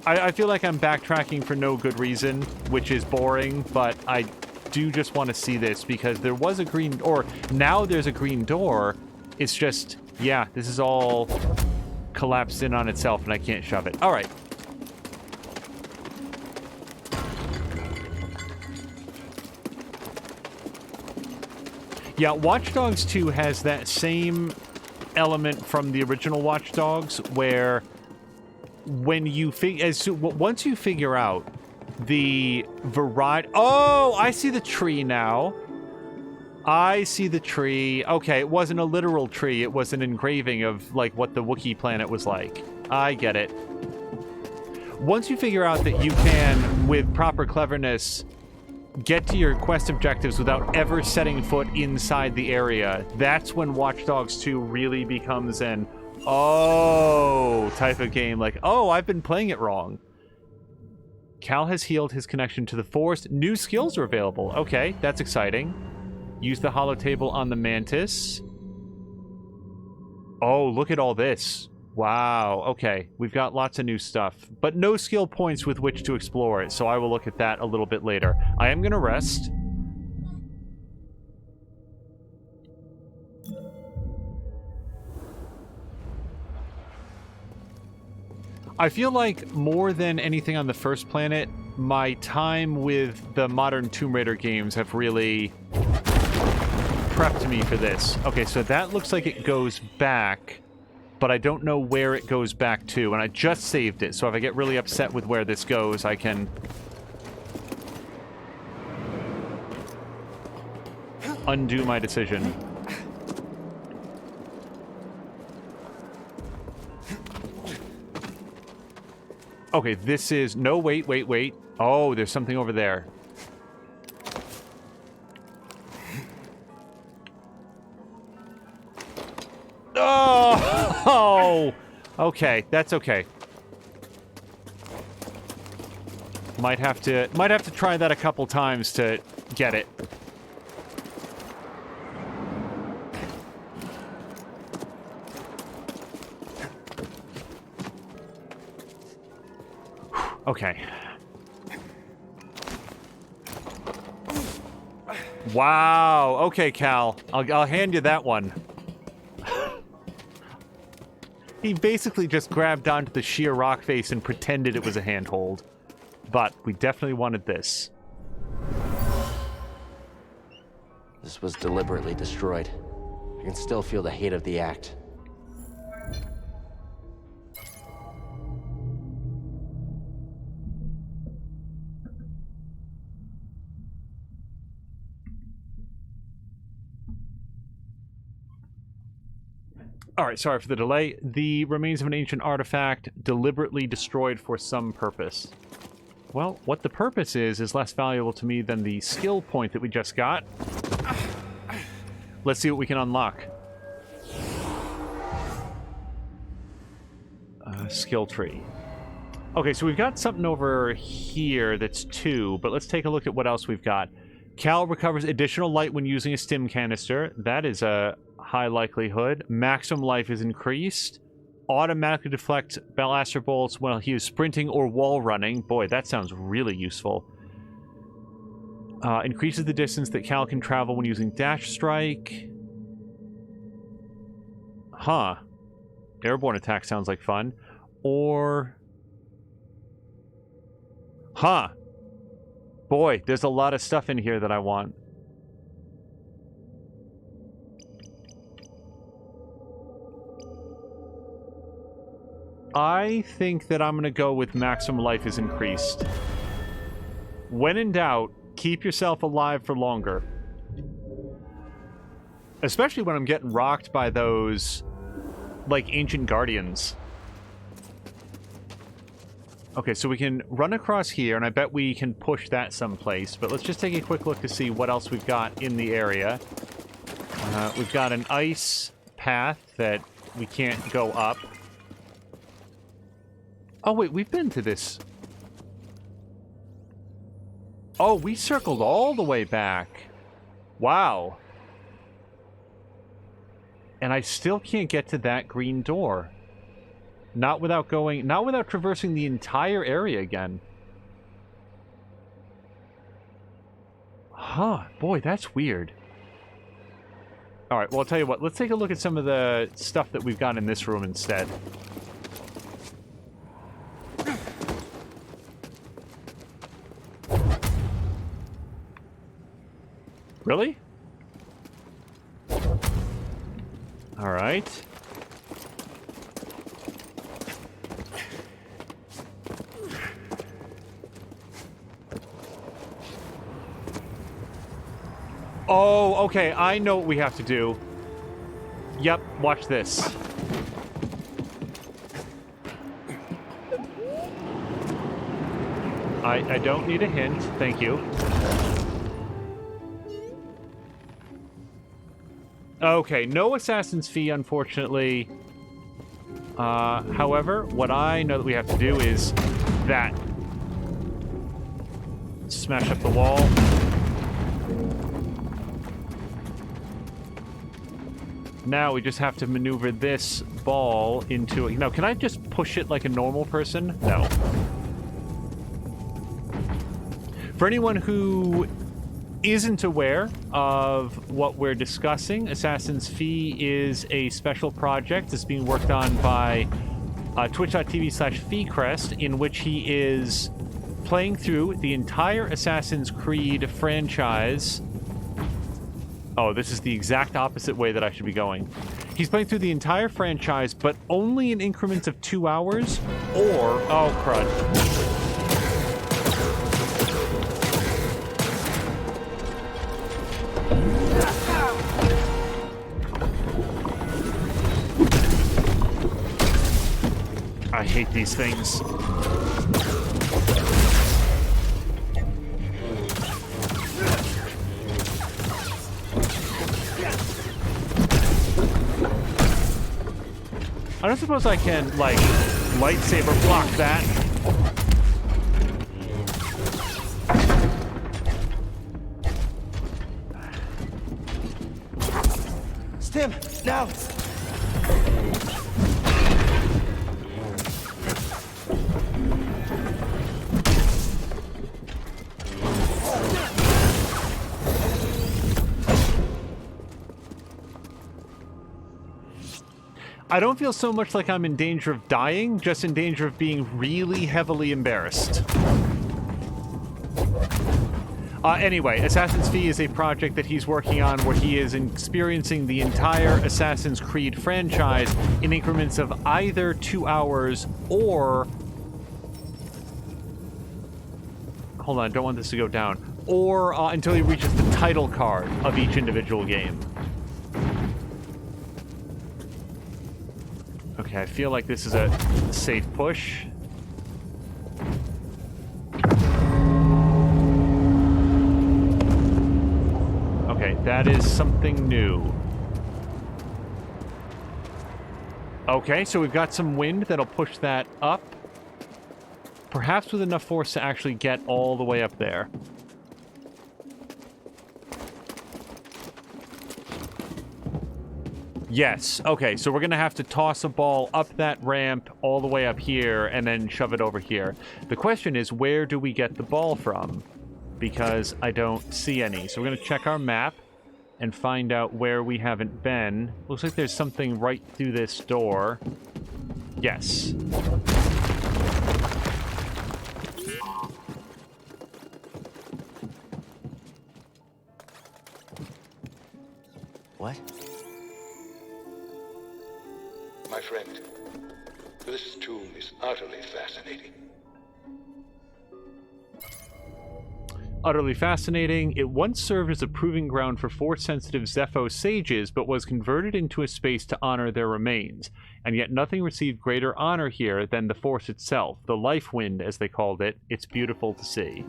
I feel like I'm backtracking for no good reason, which is boring, but I do just want to see this because there was a green... or now there's a green door. It's just... yeah, this is all collapsed in on itself and I can't shove it. All right. Yeah, Watch Dogs 2 has that same element from the original Watch Dogs where when you once you figure out the variety... oh, I see the tree now. I see the tree. Okay, it wasn't a literal tree. It was an engraving of, like, what the Wookiee planet was like. I get it. Once you figure out that you can, with proper cleverness, get to your quest objectives without ever setting foot inside the area, that's when Watch Dogs 2 really becomes an oh type of game. Like, oh, I've been playing it wrong. Cal has healed his connection to the Force. New skills are available. Okay, that's exciting. Use the holotable on the Mantis. Oh, look at all this. Wow, okay. We've got lots of new stuff, but no skill points with which to explore it, so I will look at that a little bit later. I am going to rest. I feel like more than anything on the first planet, my time with the modern Tomb Raider games have really prepped me for this. Okay, so that looks like it goes back, but I don't know where it goes back to, and I just saved it, so if I get really upset with where this goes, I can undo my decision. Okay, this is... No, wait. Oh, there's something over there. Oh! Okay, that's okay. Might have to try that a couple times to get it. Okay. Wow. Okay, Cal. I'll hand you that one. He basically just grabbed onto the sheer rock face and pretended it was a handhold. But we definitely wanted this. This was deliberately destroyed. I can still feel the hate of the act. Alright, sorry for the delay. The remains of an ancient artifact deliberately destroyed for some purpose. Well, what the purpose is less valuable to me than the skill point that we just got. Let's see what we can unlock. Skill tree. Okay, so we've got something over here that's 2, but let's take a look at what else we've got. Cal recovers additional light when using a stim canister. That is a high likelihood. Maximum life is increased. Automatically deflect blaster bolts while he is sprinting or wall running. Boy, that sounds really useful. Increases the distance that Cal can travel when using dash strike. Huh. Airborne attack sounds like fun. Or... Huh. Boy, there's a lot of stuff in here that I want. I think that I'm going to go with maximum life is increased. When in doubt, keep yourself alive for longer. Especially when I'm getting rocked by those, like, ancient guardians. Okay, so we can run across here, and I bet we can push that someplace. But let's just take a quick look to see what else we've got in the area. We've got an ice path that we can't go up. Oh, wait, we've been to this. Oh, we circled all the way back. Wow. And I still can't get to that green door. Not without traversing the entire area again. Huh, boy, that's weird. Alright, well, I'll tell you what, let's take a look at some of the stuff that we've got in this room instead. Really? Alright. Oh, okay, I know what we have to do. Yep, watch this. I don't need a hint, thank you. Okay, no assassin's fee, unfortunately. However, what I know that we have to do is that. Smash up the wall. Now we just have to maneuver this ball into it. Now, can I just push it like a normal person? No. For anyone who isn't aware of what we're discussing, Assassin's Fee is a special project that's being worked on by twitch.tv/Feecrest, in which he is playing through the entire Assassin's Creed franchise. Oh, this is the exact opposite way that I should be going. He's playing through the entire franchise, but only in increments of 2 hours, or... Oh, crud. I hate these things. I don't suppose I can, like, lightsaber block that. Stim, now! I don't feel so much like I'm in danger of dying, just in danger of being really heavily embarrassed. Anyway, Assassin's Fee is a project that he's working on where he is experiencing the entire Assassin's Creed franchise in increments of either 2 hours or... Hold on, I don't want this to go down. Or until he reaches the title card of each individual game. Okay, I feel like this is a safe push. Okay, that is something new. Okay, so we've got some wind that'll push that up. Perhaps with enough force to actually get all the way up there. Yes. Okay, so we're going to have to toss a ball up that ramp all the way up here and then shove it over here. The question is, where do we get the ball from? Because I don't see any. So we're going to check our map and find out where we haven't been. Looks like there's something right through this door. Yes. What? My friend, this tomb is utterly fascinating. Utterly fascinating. It once served as a proving ground for Force-sensitive Zepho sages, but was converted into a space to honor their remains. And yet nothing received greater honor here than the Force itself, the life wind, as they called it. It's beautiful to see.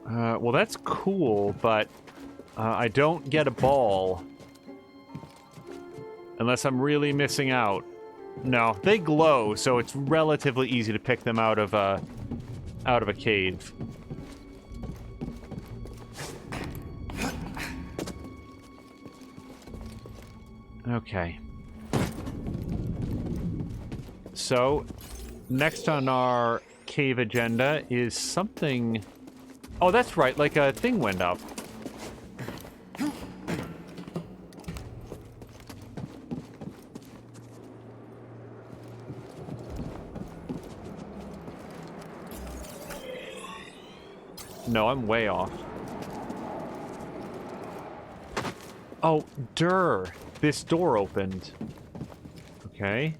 Well, that's cool, but I don't get a ball. Unless I'm really missing out. No, they glow, so it's relatively easy to pick them out of a cave. Okay. So, next on our cave agenda is something... Oh, that's right, like a thing went up. No, I'm way off. Oh, durr. This door opened. Okay.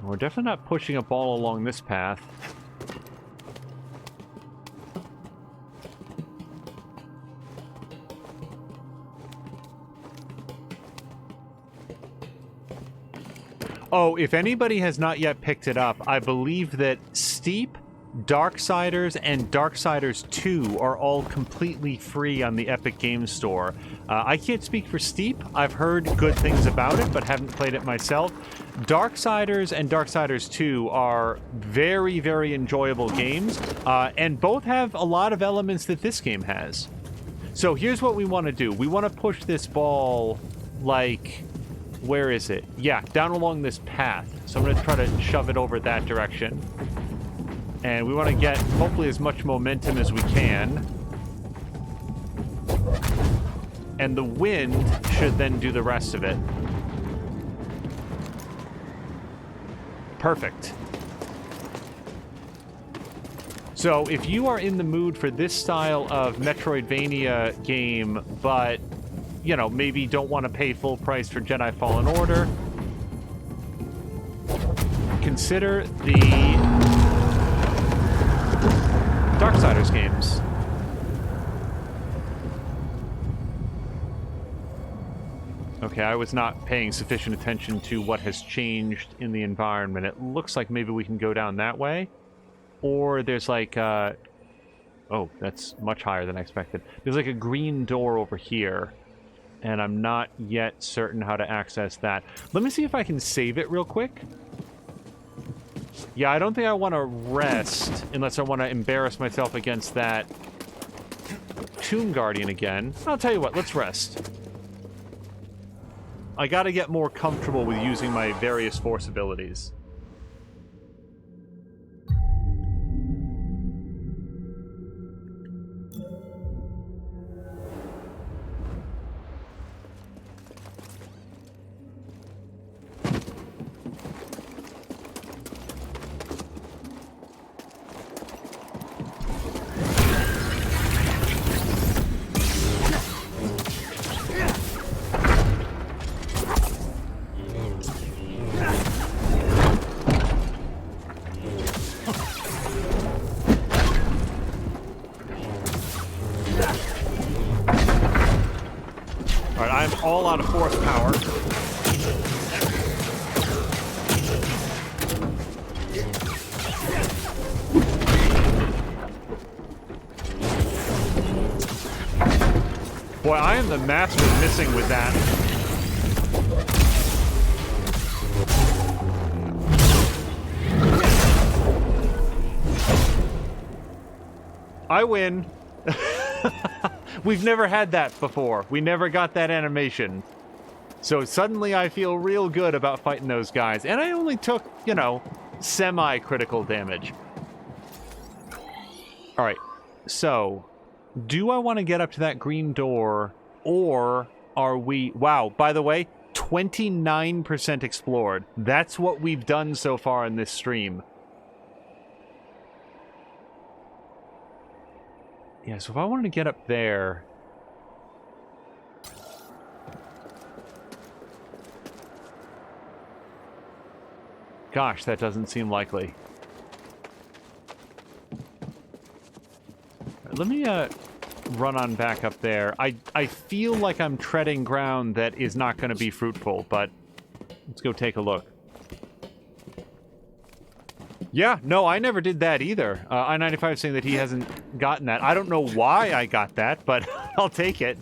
We're definitely not pushing a ball along this path. Oh, if anybody has not yet picked it up, I believe that Steep, Darksiders, and Darksiders 2 are all completely free on the Epic Games Store. I can't speak for Steep. I've heard good things about it, but haven't played it myself. Darksiders and Darksiders 2 are very, very enjoyable games, and both have a lot of elements that this game has. So here's what we want to do. We want to push this ball, like... Where is it? Yeah, down along this path. So I'm going to try to shove it over that direction. And we want to get, hopefully, as much momentum as we can. And the wind should then do the rest of it. Perfect. So if you are in the mood for this style of Metroidvania game, but, you know, maybe don't want to pay full price for Jedi Fallen Order, consider the Darksiders games. Okay, I was not paying sufficient attention to what has changed in the environment. It looks like maybe we can go down that way. Or there's like, oh, that's much higher than I expected. There's like a green door over here. And I'm not yet certain how to access that. Let me see if I can save it real quick. Yeah, I don't think I want to rest unless I want to embarrass myself against that Tomb Guardian again. I'll tell you what, let's rest. I gotta get more comfortable with using my various Force abilities. All out of force power. Boy, I am the master of missing with that. I win. We've never had that before. We never got that animation. So suddenly I feel real good about fighting those guys. And I only took, you know, semi-critical damage. Alright, so do I want to get up to that green door, or are we... Wow, by the way, 29% explored. That's what we've done so far in this stream. Yeah, so if I wanted to get up there... Gosh, that doesn't seem likely. Let me run on back up there. I feel like I'm treading ground that is not going to be fruitful, but let's go take a look. Yeah, no, I never did that either. I-95 saying that he hasn't gotten that. I don't know why I got that, but I'll take it.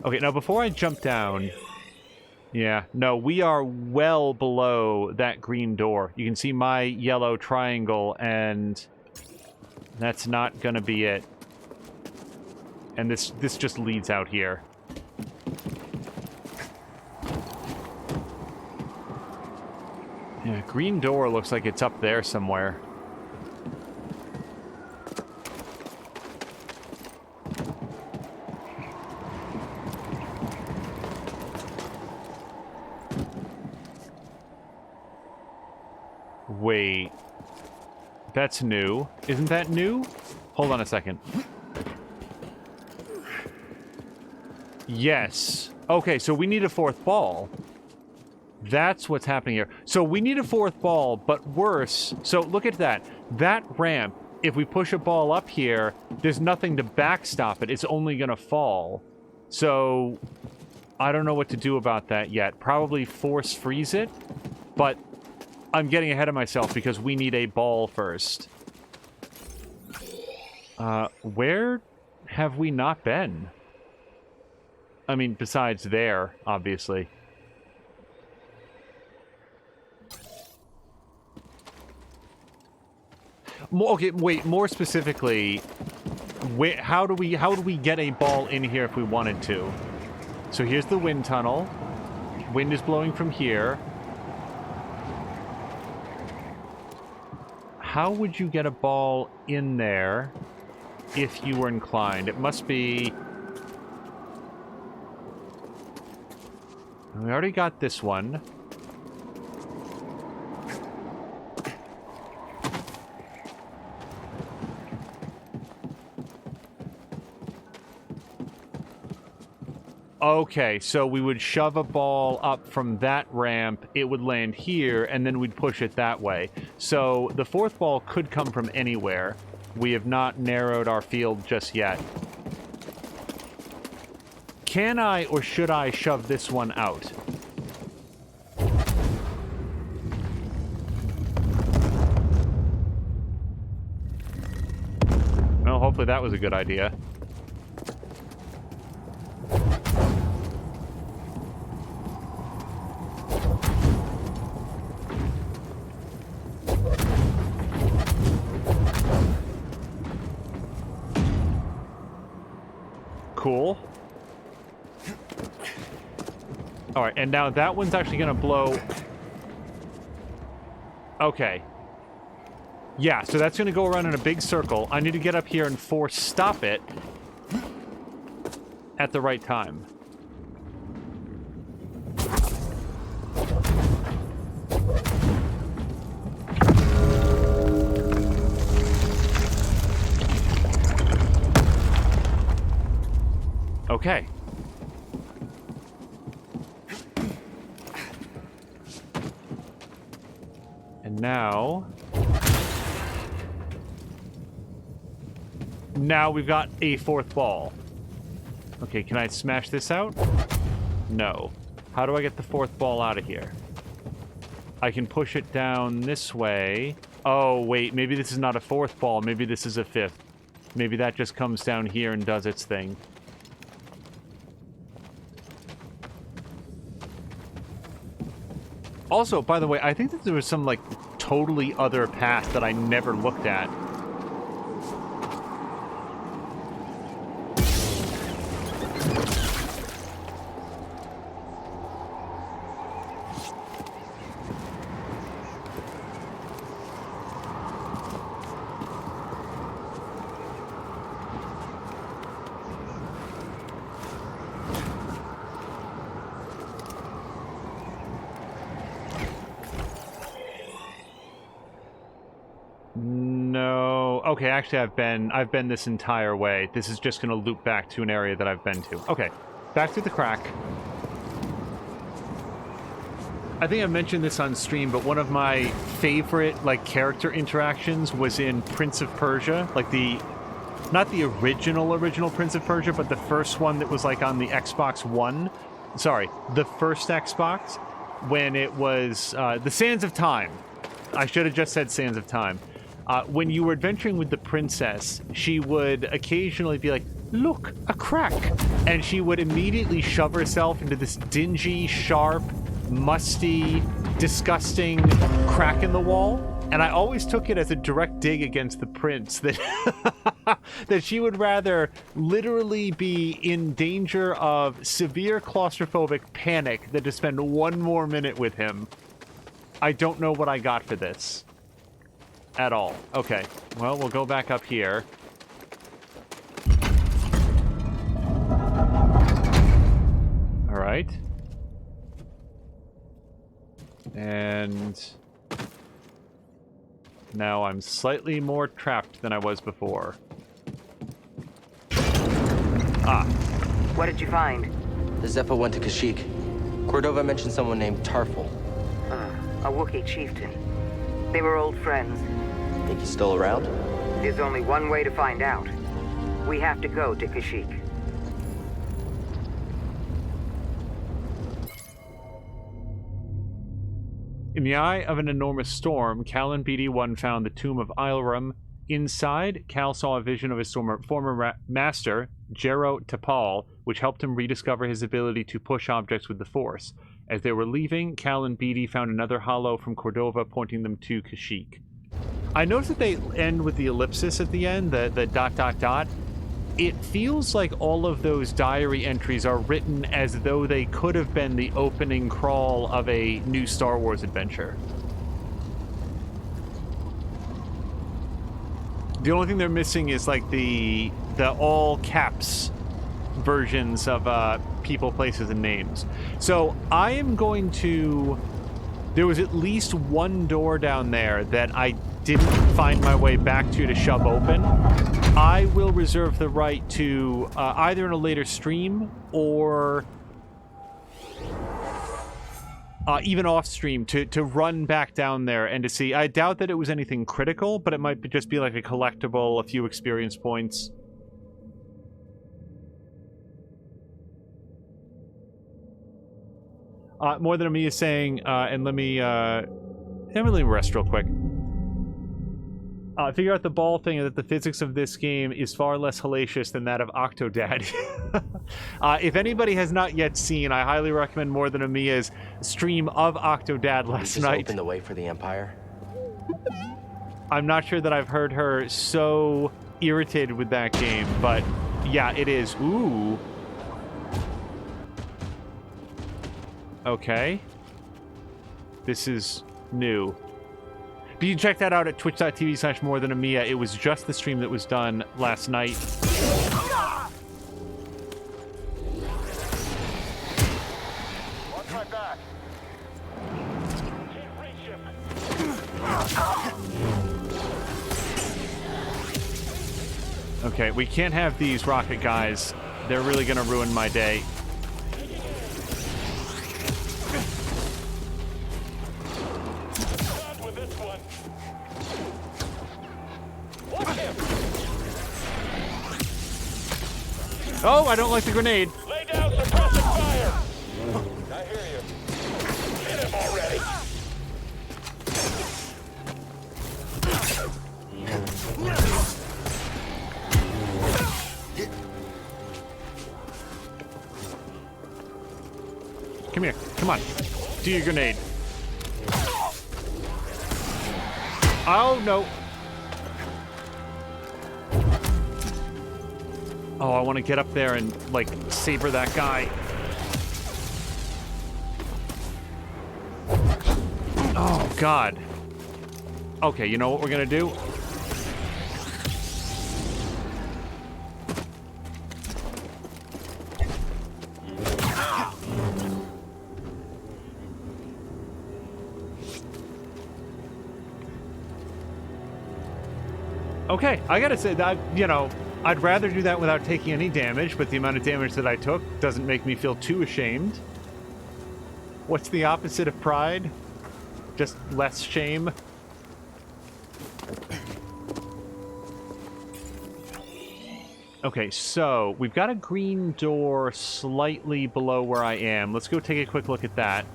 Okay, now before I jump down... Yeah, no, we are well below that green door. You can see my yellow triangle, and that's not gonna be it. And this just leads out here. Yeah, green door looks like it's up there somewhere. Wait. That's new. Isn't that new? Hold on a second. Yes. Okay, so we need a fourth ball. That's what's happening here. So we need a fourth ball, but worse. So look at that. That ramp, if we push a ball up here, there's nothing to backstop it. It's only going to fall. So I don't know what to do about that yet. Probably force freeze it, but I'm getting ahead of myself because we need a ball first. Where have we not been? I mean, besides there, obviously. Okay, wait, more specifically, how do we get a ball in here if we wanted to? So here's the wind tunnel. Wind is blowing from here. How would you get a ball in there? if you were inclined. It must be... We already got this one. Okay, so we would shove a ball up from that ramp, it would land here, and then we'd push it that way. So the fourth ball could come from anywhere. We have not narrowed our field just yet. Can I or should I shove this one out? Well, hopefully that was a good idea. Cool. Alright, and now that one's actually gonna blow... Okay. Yeah, so that's gonna go around in a big circle. I need to get up here and force stop it at the right time. Okay. And now we've got a fourth ball. Okay, can I smash this out? No. How do I get the fourth ball out of here? I can push it down this way. Oh, wait, maybe this is not a fourth ball. Maybe this is a fifth. Maybe that just comes down here and does its thing. Also, by the way, I think that there was some, like, totally other path that I never looked at. Okay, actually, I've been this entire way. This is just going to loop back to an area that I've been to. Okay, back through the crack. I think I mentioned this on stream, but one of my favorite, like, character interactions was in Prince of Persia. Like, not the original Prince of Persia, but the first one that was, like, on the Xbox One. Sorry, the first Xbox, when it was the Sands of Time. I should have just said Sands of Time. When you were adventuring with the princess, she would occasionally be like, look, a crack. And she would immediately shove herself into this dingy, sharp, musty, disgusting crack in the wall. And I always took it as a direct dig against the prince, that, that she would rather literally be in danger of severe claustrophobic panic than to spend one more minute with him. I don't know what I got for this. At all. Okay. Well, we'll go back up here. All right. And now I'm slightly more trapped than I was before. Ah. What did you find? The Zeppo went to Kashyyyk. Cordova mentioned someone named Tarful. A Wookiee chieftain. They were old friends. Think he's still around? There's only one way to find out. We have to go to Kashyyyk. In the eye of an enormous storm, Cal and BD-1 found the tomb of Ilram. Inside, Cal saw a vision of his former master, Jero Tapal, which helped him rediscover his ability to push objects with the Force. As they were leaving, Cal and BD found another holo from Cordova pointing them to Kashyyyk. I noticed that they end with the ellipsis at the end, the ... It feels like all of those diary entries are written as though they could have been the opening crawl of a new Star Wars adventure. The only thing they're missing is like the all caps versions of people, places, and names. So I am going to... There was at least one door down there that I didn't find my way back to shove open. I will reserve the right to either in a later stream or even off stream to run back down there and to see. I doubt that it was anything critical, but it might just be like a collectible, a few experience points. More than me is saying, and let me rest real quick. Figure out the ball thing, and that the physics of this game is far less hellacious than that of Octodad. If anybody has not yet seen, I highly recommend More Than Amia's stream of Octodad last night. Open the way for the Empire. I'm not sure that I've heard her so irritated with that game, but yeah, it is. Ooh. Okay. This is new. But you can check that out at twitch.tv/morethanamia. It was just the stream that was done last night. Watch my back. Keep reaching. Okay, we can't have these rocket guys. They're really gonna ruin my day. Oh, I don't like the grenade. Lay down suppressive fire. I hear you. Hit him already. Come here. Come on. Do your grenade. Oh, no. Oh, I want to get up there and, like, saber that guy. Oh, God. Okay, you know what we're gonna do? Okay, I gotta say that, you know, I'd rather do that without taking any damage, but the amount of damage that I took doesn't make me feel too ashamed. What's the opposite of pride? Just less shame? Okay, so we've got a green door slightly below where I am. Let's go take a quick look at that.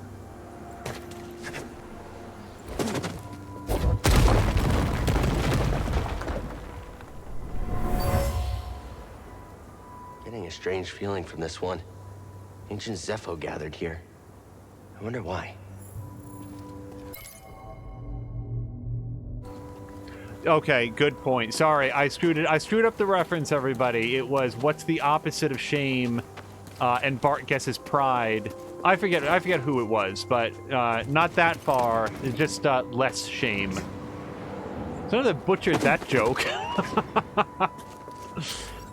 Getting a strange feeling from this one. Ancient Zepho gathered here. I wonder why. Okay, good point. Sorry, I screwed up the reference, everybody. It was what's the opposite of shame, and Bart guesses pride. I forget who it was, but not that far. Just less shame. So they butchered that joke.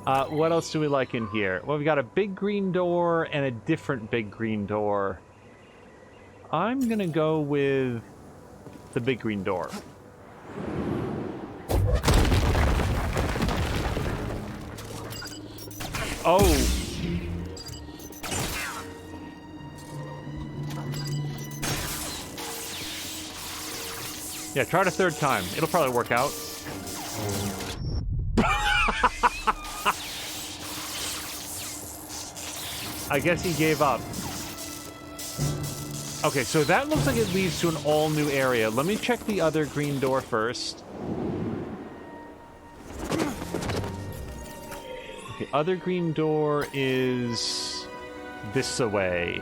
What else do we like in here? Well, we've got a big green door and a different big green door. I'm gonna go with the big green door. Oh. Yeah, try it a third time. It'll probably work out. I guess he gave up. Okay, so that looks like it leads to an all-new area. Let me check the other green door first. The other green door is this away.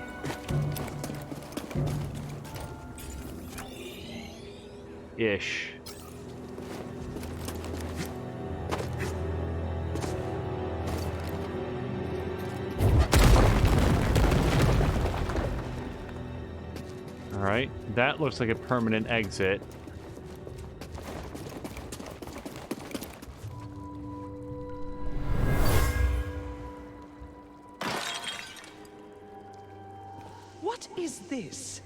Ish. All right, that looks like a permanent exit. is this?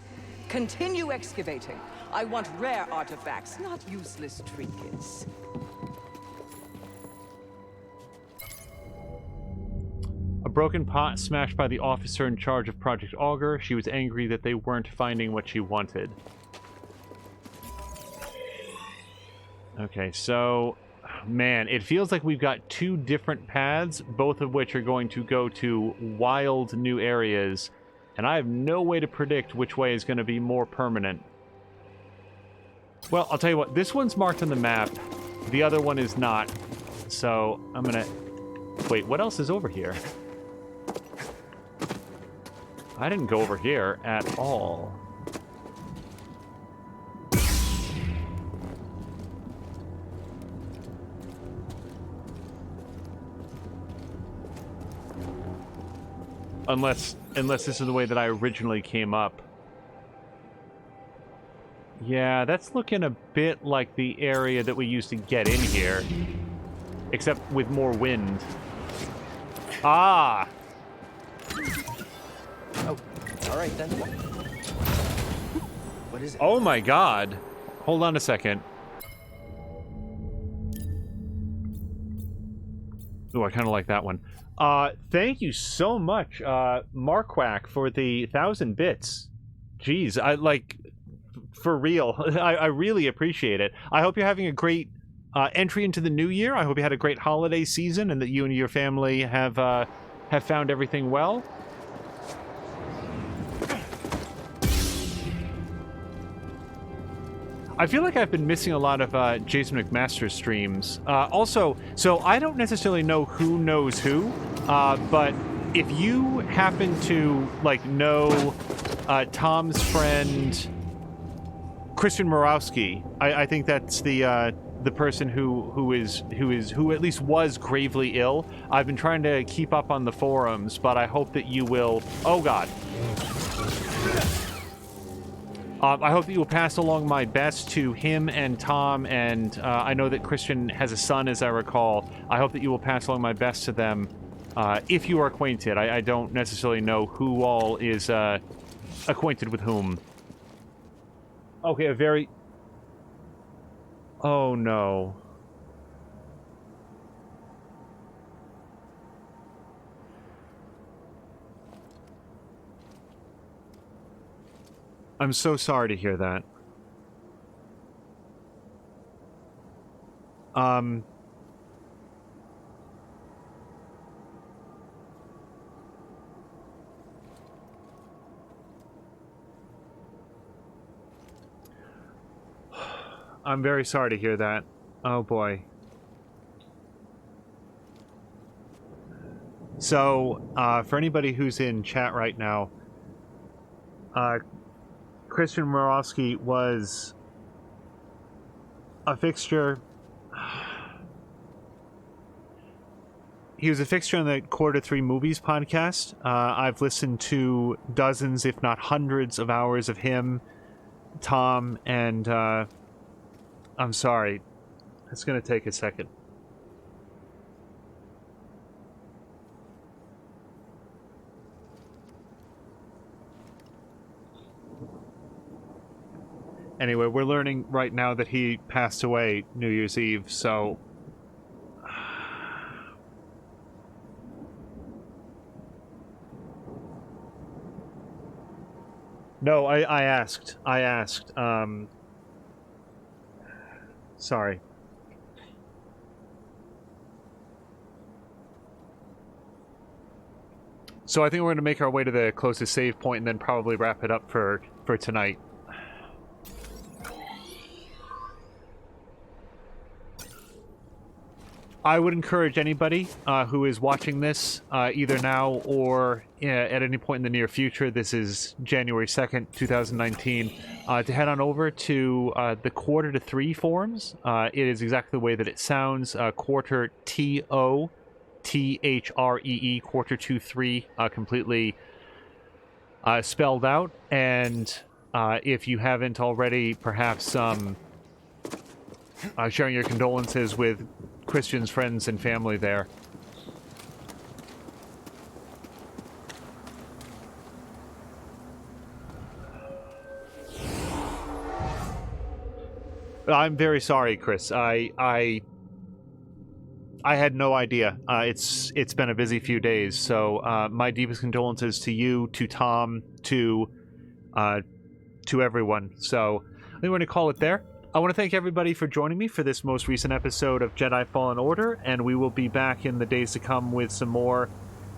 Continue excavating. I want rare artifacts, not useless trinkets. A broken pot smashed by the officer in charge of Project Augur. She was angry that they weren't finding what she wanted. Okay, so... Man, it feels like we've got two different paths, both of which are going to go to wild new areas, and I have no way to predict which way is going to be more permanent. Well, I'll tell you what, this one's marked on the map, the other one is not, so I'm gonna... Wait, what else is over here? I didn't go over here at all. Unless this is the way that I originally came up. Yeah, that's looking a bit like the area that we used to get in here. Except with more wind. Ah! Oh, alright then. What is it? Oh my god! Hold on a second. Ooh, I kind of like that one. Thank you so much, Marquack, for the 1,000 bits. Jeez, I, like, for real, I really appreciate it. I hope you're having a great, entry into the new year. I hope you had a great holiday season and that you and your family have found everything well. I feel like I've been missing a lot of Jason McMaster's streams. Also, so I don't necessarily know who knows who, but if you happen to like know Tom's friend Christian Morawski, I think that's the person who at least was gravely ill. I've been trying to keep up on the forums, but I hope that you will. Oh God. I hope that you will pass along my best to him and Tom, and I know that Christian has a son, as I recall. I hope that you will pass along my best to them, if you are acquainted. I don't necessarily know who all is acquainted with whom. Okay, a very... Oh, no. I'm so sorry to hear that. I'm very sorry to hear that. Oh boy. So, for anybody who's in chat right now, Christian Morawski was a fixture. He was a fixture on the Quarter 3 Movies podcast. I've listened to dozens, if not hundreds, of hours of him, Tom, and I'm sorry. It's going to take a second. Anyway, we're learning right now that he passed away New Year's Eve, so... No, I asked. Sorry. So I think we're going to make our way to the closest save point and then probably wrap it up for tonight. I would encourage anybody who is watching this, either now or at any point in the near future, this is January 2nd, 2019, to head on over to the Quarter to 3 forums. It is exactly the way that it sounds, Quarter T-O-T-H-R-E-E, Quarter 2-3, completely spelled out. And if you haven't already, perhaps sharing your condolences with Christian's friends and family there. I'm very sorry, Chris. I had no idea. It's been a busy few days, so my deepest condolences to you, to Tom, to everyone. So I think we're going to call it there. I want to thank everybody for joining me for this most recent episode of Jedi Fallen Order, and we will be back in the days to come with some more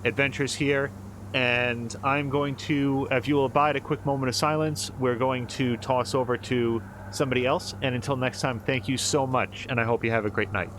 adventures here. And I'm going to, if you will abide a quick moment of silence, we're going to toss over to somebody else. And until next time, thank you so much, and I hope you have a great night.